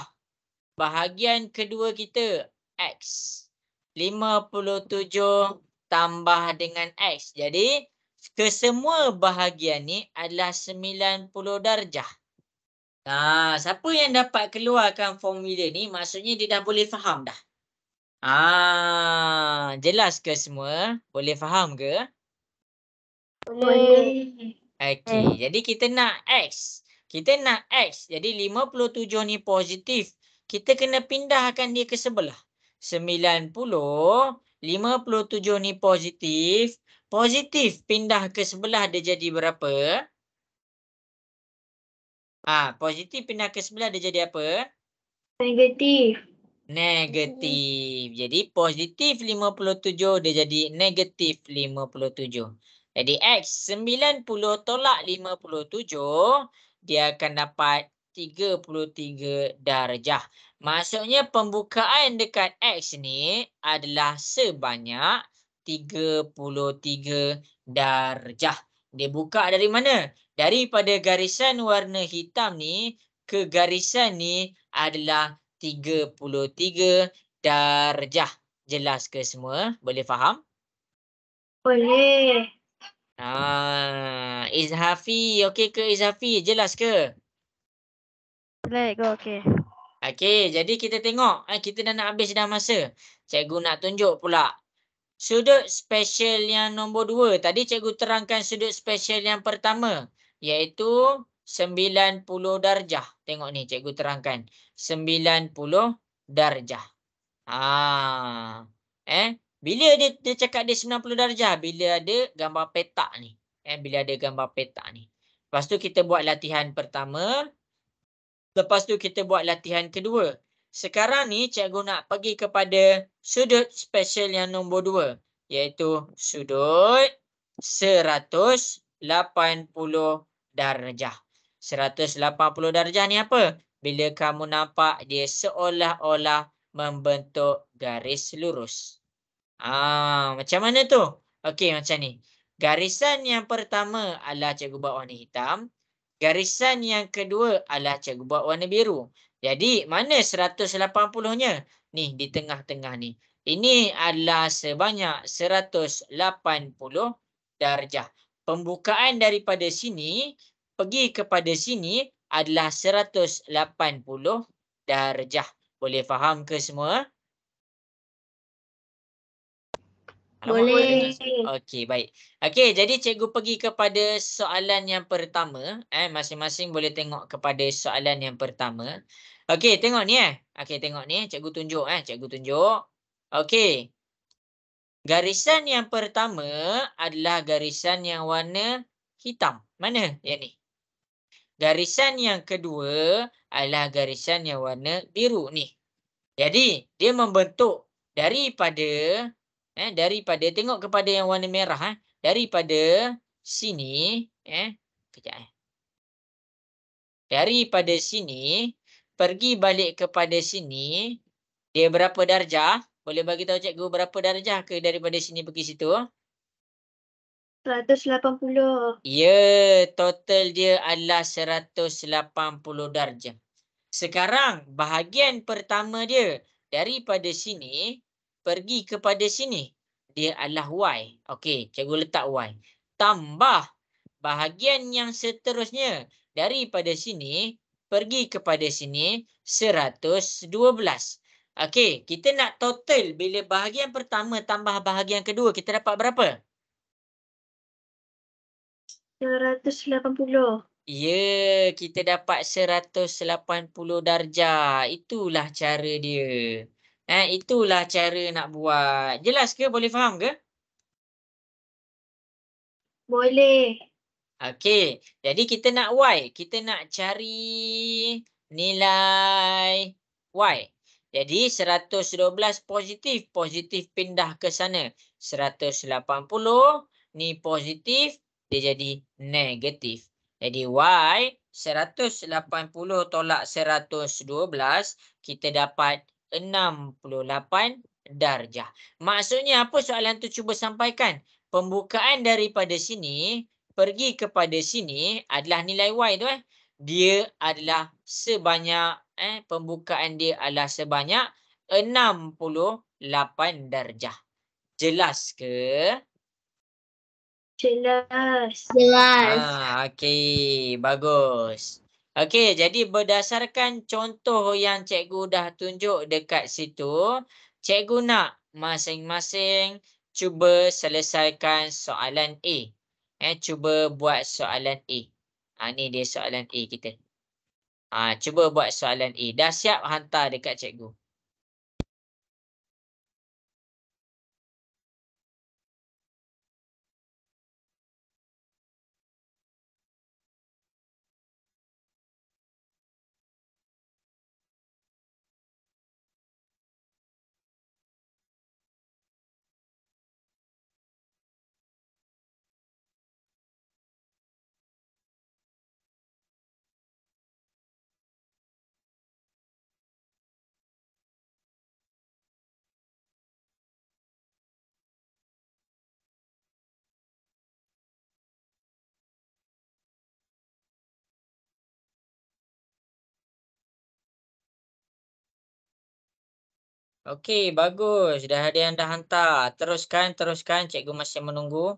bahagian kedua kita X. 57 tambah dengan X. Jadi, kesemua bahagian ni adalah 90 darjah. Siapa yang dapat keluarkan formula ni, maksudnya dia dah boleh faham dah. Jelas ke semua? Boleh faham ke? Boleh. Okey, jadi kita nak X. Kita nak X. Jadi 57 ni positif. Kita kena pindahkan dia ke sebelah. 90, 57 ni positif. Positif pindah ke sebelah dia jadi berapa? Positif pindah ke sebelah dia jadi apa? Negatif. Negatif. Jadi positif 57 dia jadi negatif 57. Jadi X 90 tolak 57 dia akan dapat 33 darjah. Maksudnya pembukaan dekat X ni adalah sebanyak 33 darjah. Dia buka dari mana? Daripada garisan warna hitam ni ke garisan ni adalah 33 darjah. Jelas ke semua? Boleh faham? Boleh. Izhafi, okey ke Izhafi? Jelas ke? Boleh, go, okey. Okey, jadi kita tengok. Kita dah nak habis dah masa. Cikgu nak tunjuk pula. Sudut spesial yang nombor 2. Tadi cikgu terangkan sudut spesial yang pertama. Iaitu 90 darjah. Tengok ni cikgu terangkan. 90 darjah. Bila dia cakap dia 90 darjah? Bila ada gambar petak ni. Bila ada gambar petak ni. Lepas tu kita buat latihan pertama. Lepas tu kita buat latihan kedua. Sekarang ni cikgu nak pergi kepada sudut spesial yang nombor 2. Iaitu sudut 180 darjah. 180 darjah ni apa? Bila kamu nampak dia seolah-olah membentuk garis lurus. Macam mana tu? Okey, macam ni. Garisan yang pertama adalah cikgu buat warna hitam. Garisan yang kedua adalah cikgu buat warna biru. Jadi, mana 180-nya? Ni, di tengah-tengah ni. Ini adalah sebanyak 180 darjah. Pembukaan daripada sini, pergi kepada sini adalah 180 darjah. Boleh faham ke semua? Boleh. Okey, baik. Okey, jadi cikgu pergi kepada soalan yang pertama. Masing-masing boleh tengok kepada soalan yang pertama. Okey, tengok ni Okey, tengok ni. Cikgu tunjuk Cikgu tunjuk. Okey. Garisan yang pertama adalah garisan yang warna hitam. Mana? Yang ni. Garisan yang kedua adalah garisan yang warna biru ni. Jadi, dia membentuk daripada Daripada, tengok kepada yang warna merah. Daripada sini, kejap daripada sini, pergi balik kepada sini, dia berapa darjah? Boleh bagi tahu cikgu berapa darjah ke daripada sini pergi situ? 180. Ya, total dia adalah 180 darjah. Sekarang, bahagian pertama dia, daripada sini, pergi kepada sini. Dia adalah Y. Okey, cikgu letak Y. Tambah bahagian yang seterusnya, daripada sini, pergi kepada sini, 112. Okey, kita nak total bila bahagian pertama tambah bahagian kedua, kita dapat berapa? 180. Ya, kita dapat 180 darjah. Itulah cara dia. Itulah cara nak buat. Jelas ke? Boleh faham ke? Boleh. Okey, jadi kita nak Y. Kita nak cari nilai Y. Jadi 112 positif. Positif pindah ke sana. 180 ni positif. Dia jadi negatif. Jadi Y 180 tolak 112. Kita dapat 68 darjah. Maksudnya apa soalan tu cuba sampaikan? Pembukaan daripada sini pergi kepada sini adalah nilai Y tu dia adalah sebanyak pembukaan dia adalah sebanyak 68 darjah. Jelas ke? Jelas. Okey, bagus. Okey, jadi berdasarkan contoh yang cikgu dah tunjuk dekat situ, cikgu nak masing-masing cuba selesaikan soalan A. Cuba buat soalan A. Ni dia soalan A kita. Cuba buat soalan A. Dah siap hantar dekat cikgu. Okey, bagus. Dah ada yang dah hantar. Teruskan. Cikgu masih menunggu.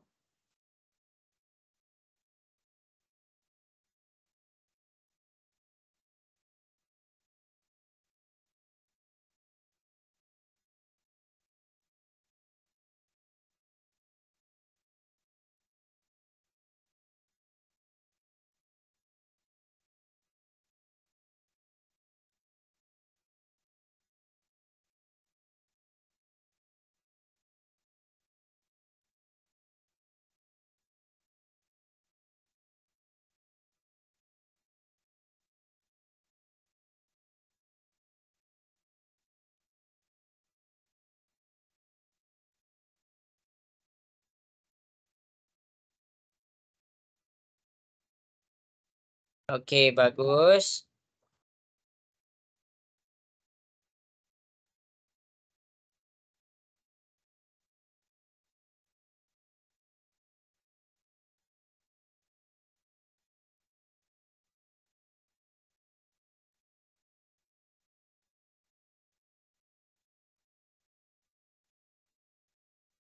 Okey, bagus.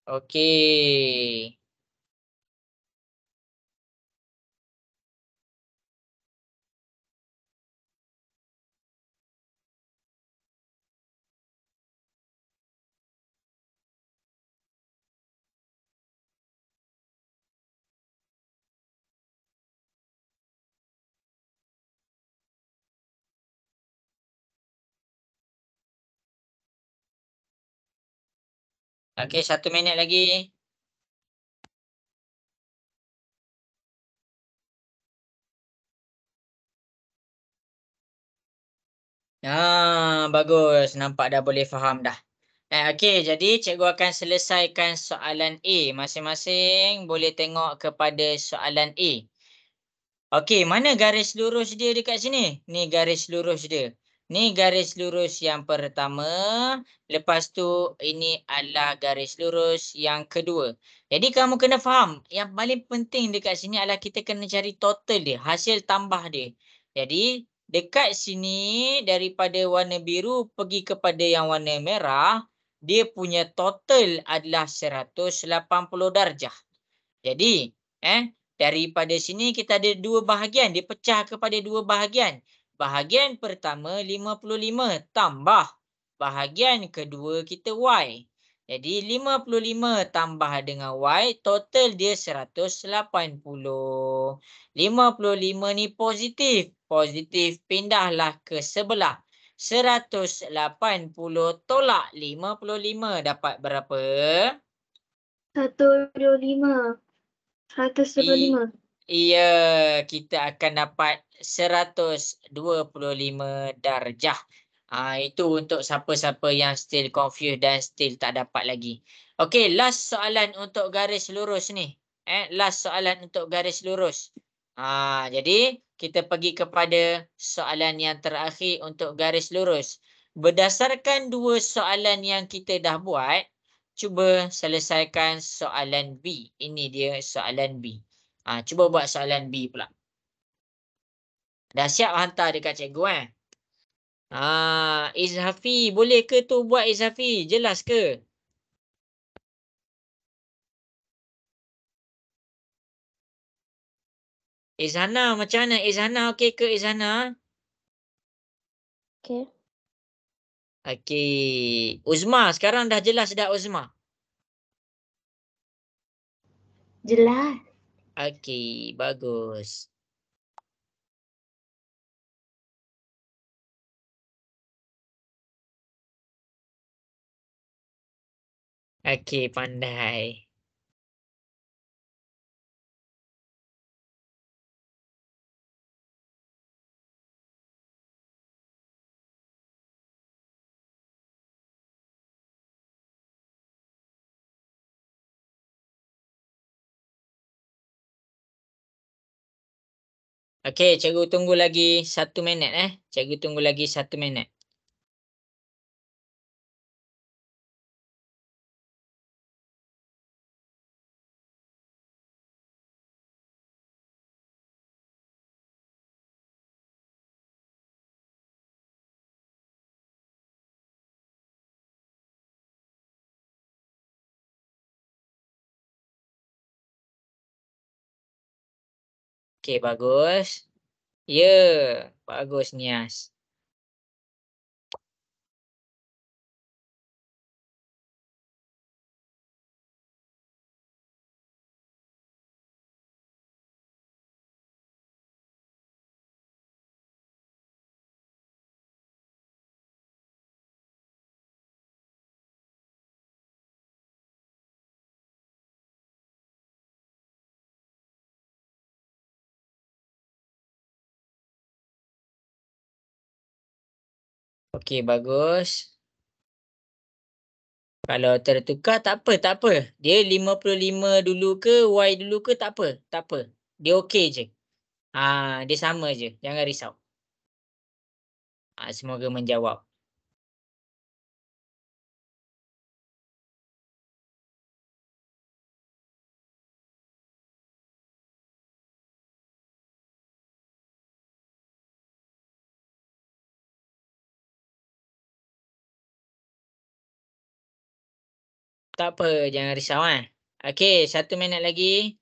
Okey. Okey, 1 minit lagi. Bagus. Nampak dah boleh faham dah. Okey, jadi cikgu akan selesaikan soalan A. Masing-masing boleh tengok kepada soalan A. Okey, mana garis lurus dia dekat sini? Ni garis lurus dia. Ni garis lurus yang pertama. Lepas tu ini adalah garis lurus yang kedua. Jadi kamu kena faham, yang paling penting dekat sini adalah kita kena cari total dia, hasil tambah dia. Jadi dekat sini daripada warna biru pergi kepada yang warna merah, dia punya total adalah 180 darjah. Jadi, daripada sini kita ada dua bahagian, dia pecah kepada dua bahagian. Bahagian pertama 55 tambah bahagian kedua kita Y. Jadi 55 tambah dengan Y, total dia 180. 55 ni positif. Positif pindahlah ke sebelah. 180 tolak 55 dapat berapa? 125. 125. Iya, kita akan dapat 125 darjah. Itu untuk siapa-siapa yang still confused dan still tak dapat lagi. Okey, last soalan untuk garis lurus ni. Last soalan untuk garis lurus. Jadi kita pergi kepada soalan yang terakhir untuk garis lurus. Berdasarkan dua soalan yang kita dah buat, cuba selesaikan soalan B. Ini dia soalan B. Cuba buat soalan B pula. Dah siap hantar dekat cikgu Izhafi, boleh ke tu buat Izhafi? Jelas ke? Izhana macam mana? Izhana okey ke Izhana? Okey. Okey. Uzma sekarang dah jelas dah Uzma? Jelas. Okey, bagus. Okey, pandai. Okey, cikgu tunggu lagi 1 minit Cikgu tunggu lagi 1 minit. Okey, bagus. Ya, bagus Nias. Okey, bagus. Kalau tertukar tak apa, tak apa. Dia 55 dulu ke Y dulu ke tak apa, tak apa. Dia okey je. Dia sama je. Jangan risau. Semoga menjawab. Tak apa, jangan risau Okey, 1 minit lagi.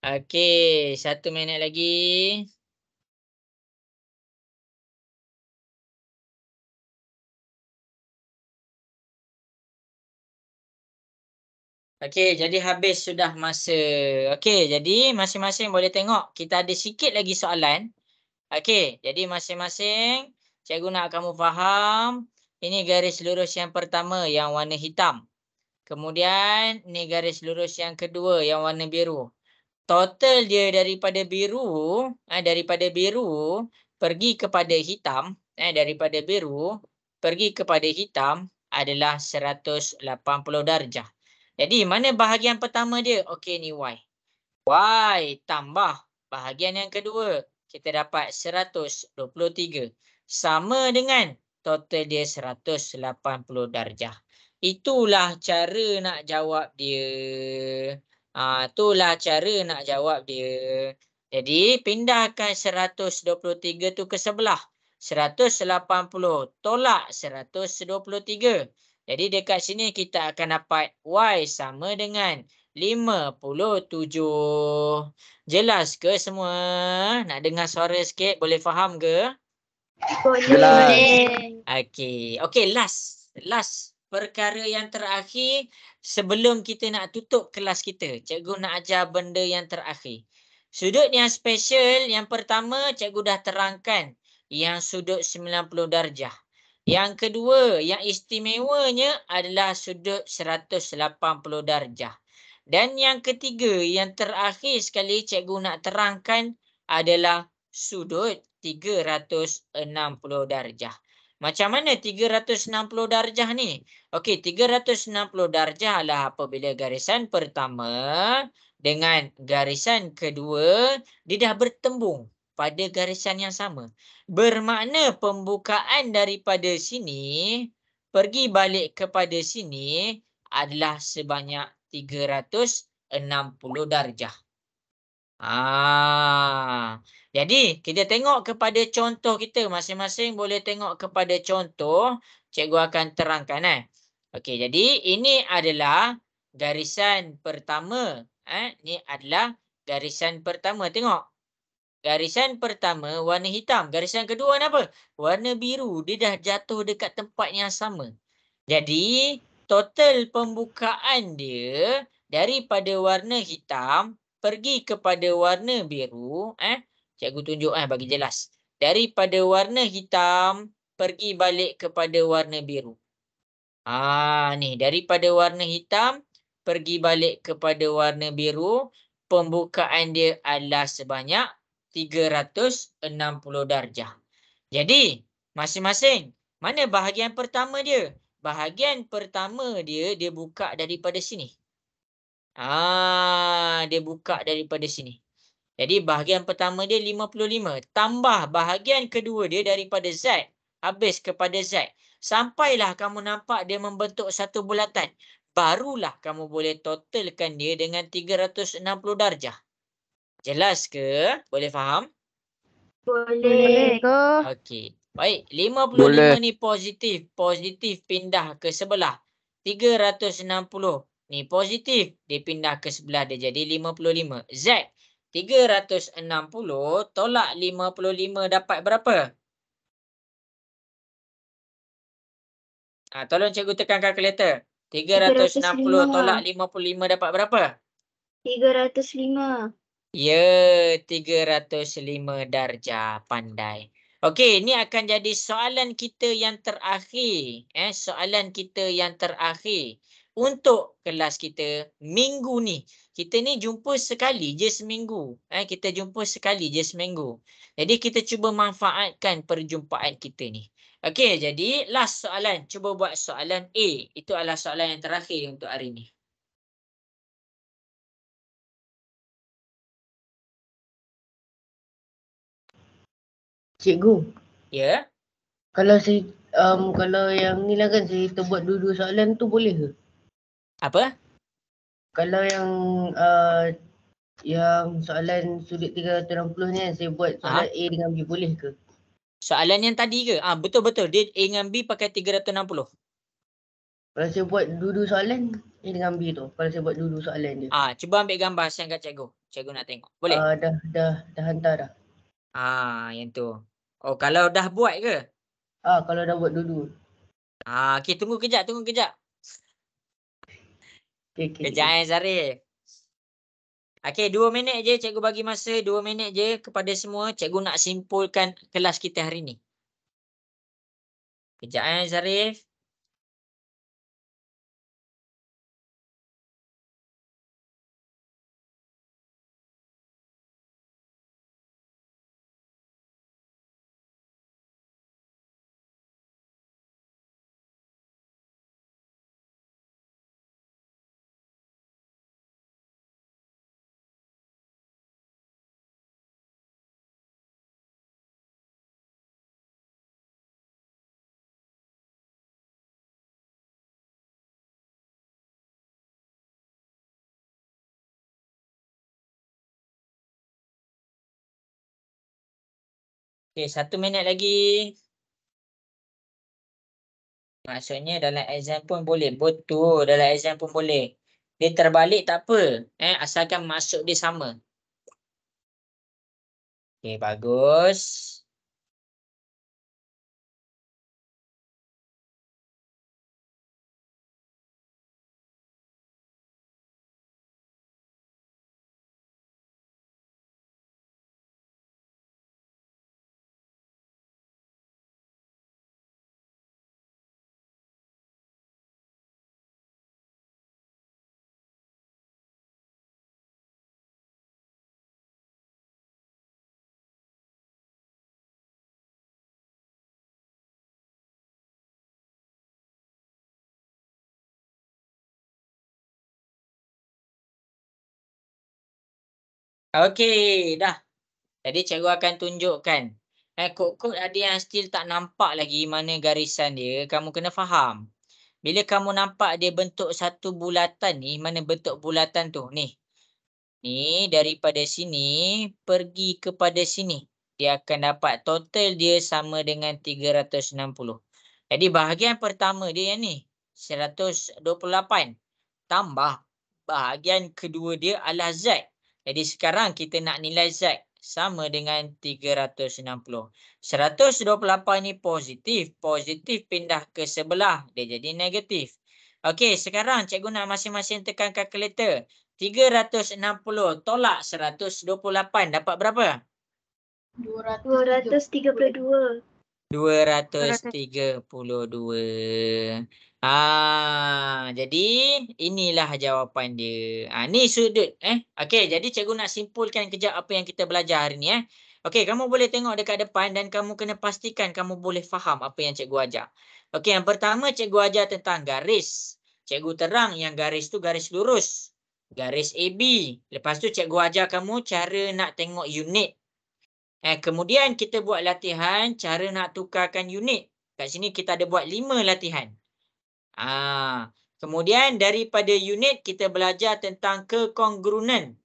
Okey, 1 minit lagi. Okey, jadi habis sudah masa. Okey, jadi masing-masing boleh tengok. Kita ada sikit lagi soalan. Okey, jadi masing-masing cikgu nak kamu faham. Ini garis lurus yang pertama yang warna hitam. Kemudian ni garis lurus yang kedua yang warna biru. Total dia daripada biru pergi kepada hitam, daripada biru pergi kepada hitam adalah 180 darjah. Jadi mana bahagian pertama dia? Okey, ni Y. Y tambah bahagian yang kedua. Kita dapat 123. Sama dengan total dia 180 darjah. Itulah cara nak jawab dia. Itulah cara nak jawab dia. Jadi pindahkan 123 tu ke sebelah. 180 tolak 123. Jadi dekat sini kita akan dapat Y sama dengan 57. Jelas ke semua? Nak dengar suara sikit? Boleh faham ke? Boleh. Okey. Okey, last perkara yang terakhir sebelum kita nak tutup kelas kita. Cikgu nak ajar benda yang terakhir. Sudut yang special yang pertama cikgu dah terangkan yang sudut 90 darjah. Yang kedua, yang istimewanya adalah sudut 180 darjah. Dan yang ketiga, yang terakhir sekali cikgu nak terangkan adalah sudut 360 darjah. Macam mana 360 darjah ni? Okey, 360 darjah adalah apabila garisan pertama dengan garisan kedua dia dah bertembung pada garisan yang sama. Bermakna pembukaan daripada sini pergi balik kepada sini adalah sebanyak 360 darjah. Jadi kita tengok kepada contoh kita. Masing-masing boleh tengok kepada contoh. Cikgu akan terangkan. Okey, jadi ini adalah garisan pertama. Ini adalah garisan pertama. Tengok. Garisan pertama warna hitam. Garisan kedua warna apa? Warna biru. Dia dah jatuh dekat tempat yang sama. Jadi total pembukaan dia daripada warna hitam pergi kepada warna biru. Cikgu tunjuk bagi jelas. Daripada warna hitam pergi balik kepada warna biru. Ni daripada warna hitam pergi balik kepada warna biru. Pembukaan dia adalah sebanyak 360 darjah. Jadi masing-masing mana bahagian pertama dia? Bahagian pertama dia buka daripada sini. Dia buka daripada sini. Jadi bahagian pertama dia 55. Tambah bahagian kedua dia daripada Z. Habis kepada Z. Sampailah kamu nampak dia membentuk satu bulatan. Barulah kamu boleh totalkan dia dengan 360 darjah. Jelas ke? Boleh faham? Boleh. Okey. Baik. 55 Boleh. ni positif. Positif pindah ke sebelah. 360 ni positif. Dia pindah ke sebelah dia jadi 55. Z. 360 tolak 55 dapat berapa? Tolong cikgu tekan kalkulator. 360 tolak 55 dapat berapa? 305. Ya, 305 darjah. Pandai. Okey, ini akan jadi soalan kita yang terakhir. Soalan kita yang terakhir untuk kelas kita minggu ni. Kita ni jumpa sekali je seminggu. Kita jumpa sekali je seminggu. Jadi kita cuba manfaatkan perjumpaan kita ni. Okey, jadi last soalan. Cuba buat soalan A. Itu adalah soalan yang terakhir untuk hari ni. Cikgu, Ya? kalau kalau yang ni lah kan saya buat dua-dua soalan tu boleh ke? Apa? Kalau yang soalan sudut 360 ni kan saya buat soalan A dengan B boleh ke? Soalan yang tadi ke? Betul-betul. Dia A dengan B pakai 360. Kalau saya buat dua-dua soalan A dengan B tu. Kalau saya buat dua-dua soalan dia. Cuba ambil gambar send kat cikgu. Cikgu nak tengok. Boleh? Dah hantar dah. Yang tu. Oh, kalau dah buat ke? Kalau dah buat dua-dua. Okey, tunggu kejap. Okay. Kejap Zarif. Okey, 2 minit je cikgu bagi masa 2 minit je kepada semua. Cikgu nak simpulkan kelas kita hari ni. Kejap Zarif. Okey, 1 minit lagi. Maksudnya dalam exam pun boleh. Betul, dalam exam pun boleh. Dia terbalik tak apa. Asalkan masuk dia sama. Okey, bagus. Okey, dah. Jadi cikgu akan tunjukkan. Kod-kod ada yang still tak nampak lagi mana garisan dia. Kamu kena faham. Bila kamu nampak dia bentuk satu bulatan ni, mana bentuk bulatan tu? Ni. Ni daripada sini pergi kepada sini. Dia akan dapat total dia sama dengan 360. Jadi bahagian pertama dia yang ni. 128. Tambah bahagian kedua dia adalah Z. Jadi sekarang kita nak nilai Z sama dengan 360. 128 ni positif. Positif pindah ke sebelah. Dia jadi negatif. Okey, sekarang cikgu nak masing-masing tekan kalkulator. 360 tolak 128 dapat berapa? 232. 232. Jadi inilah jawapan dia. Ni sudut. Okey, jadi cikgu nak simpulkan kejap apa yang kita belajar hari ni. Okey, kamu boleh tengok dekat depan dan kamu kena pastikan kamu boleh faham apa yang cikgu ajar. Okey, yang pertama cikgu ajar tentang garis. Cikgu terang yang garis tu garis lurus. Garis AB. Lepas tu cikgu ajar kamu cara nak tengok unit. Kemudian kita buat latihan cara nak tukarkan unit. Kat sini kita ada buat 5 latihan. Kemudian daripada unit kita belajar tentang kekongrunen.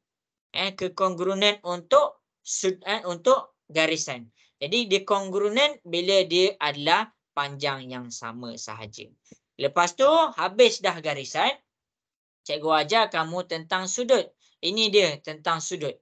Kekongrunen untuk garisan. Jadi dia kongrunen bila dia adalah panjang yang sama sahaja. Lepas tu habis dah garisan. Cikgu ajar kamu tentang sudut. Ini dia tentang sudut.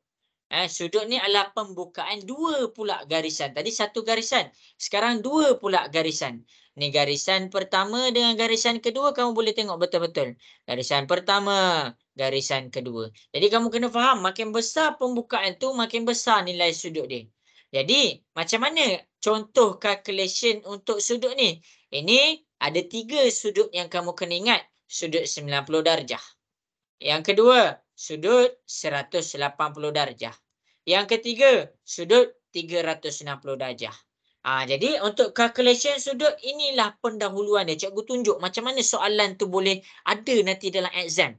Sudut ni adalah pembukaan 2 pula garisan. Tadi 1 garisan. Sekarang 2 pula garisan. Ni garisan pertama dengan garisan kedua kamu boleh tengok betul-betul. Garisan pertama, garisan kedua. Jadi kamu kena faham makin besar pembukaan tu makin besar nilai sudut dia. Jadi macam mana contoh calculation untuk sudut ni? Ini ada 3 sudut yang kamu kena ingat. Sudut 90 darjah. Yang kedua, sudut 180 darjah. Yang ketiga, sudut 360 darjah. Jadi untuk calculation sudut inilah pendahuluan dia. Cikgu tunjuk macam mana soalan tu boleh ada nanti dalam exam.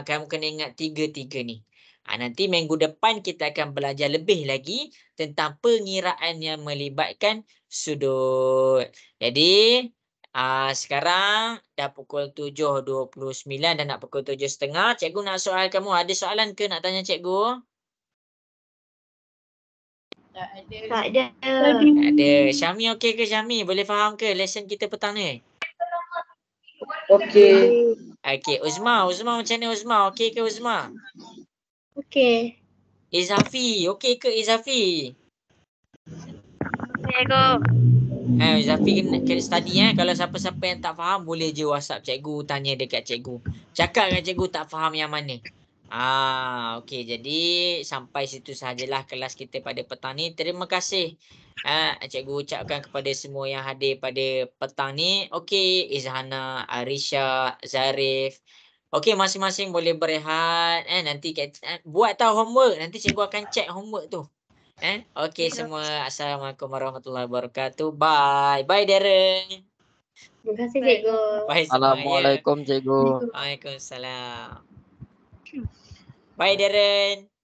Kamu kena ingat 3 ni. Nanti minggu depan kita akan belajar lebih lagi tentang pengiraan yang melibatkan sudut. Jadi sekarang dah pukul 7.29 dan nak pukul 7.30. Cikgu nak soal kamu. Ada soalan ke nak tanya cikgu? Tak ada. Tak ada. Syami okey ke Syami? Boleh faham ke lesson kita petang ni? Okey. Okey. Uzma macam ni Uzma? Okey ke Uzma? Okey. Izafi. Okey ke Izafi? Cikgu. Zafi kena study Kalau siapa-siapa yang tak faham boleh je WhatsApp cikgu, tanya dekat cikgu. Cakap dengan cikgu tak faham yang mana. Okey, jadi sampai situ sahajalah kelas kita pada petang ni. Terima kasih. Cikgu ucapkan kepada semua yang hadir pada petang ni. Okey, Izhana, Arisha, Zarif. Okey, masing-masing boleh berehat. Nanti buat tahu homework. Nanti cikgu akan check homework tu. Okey semua. Assalamualaikum warahmatullahi wabarakatuh. Bye. Bye Darren. Terima kasih cikgu. Bye semua. Assalamualaikum cikgu. Waalaikumsalam. Bye Darren.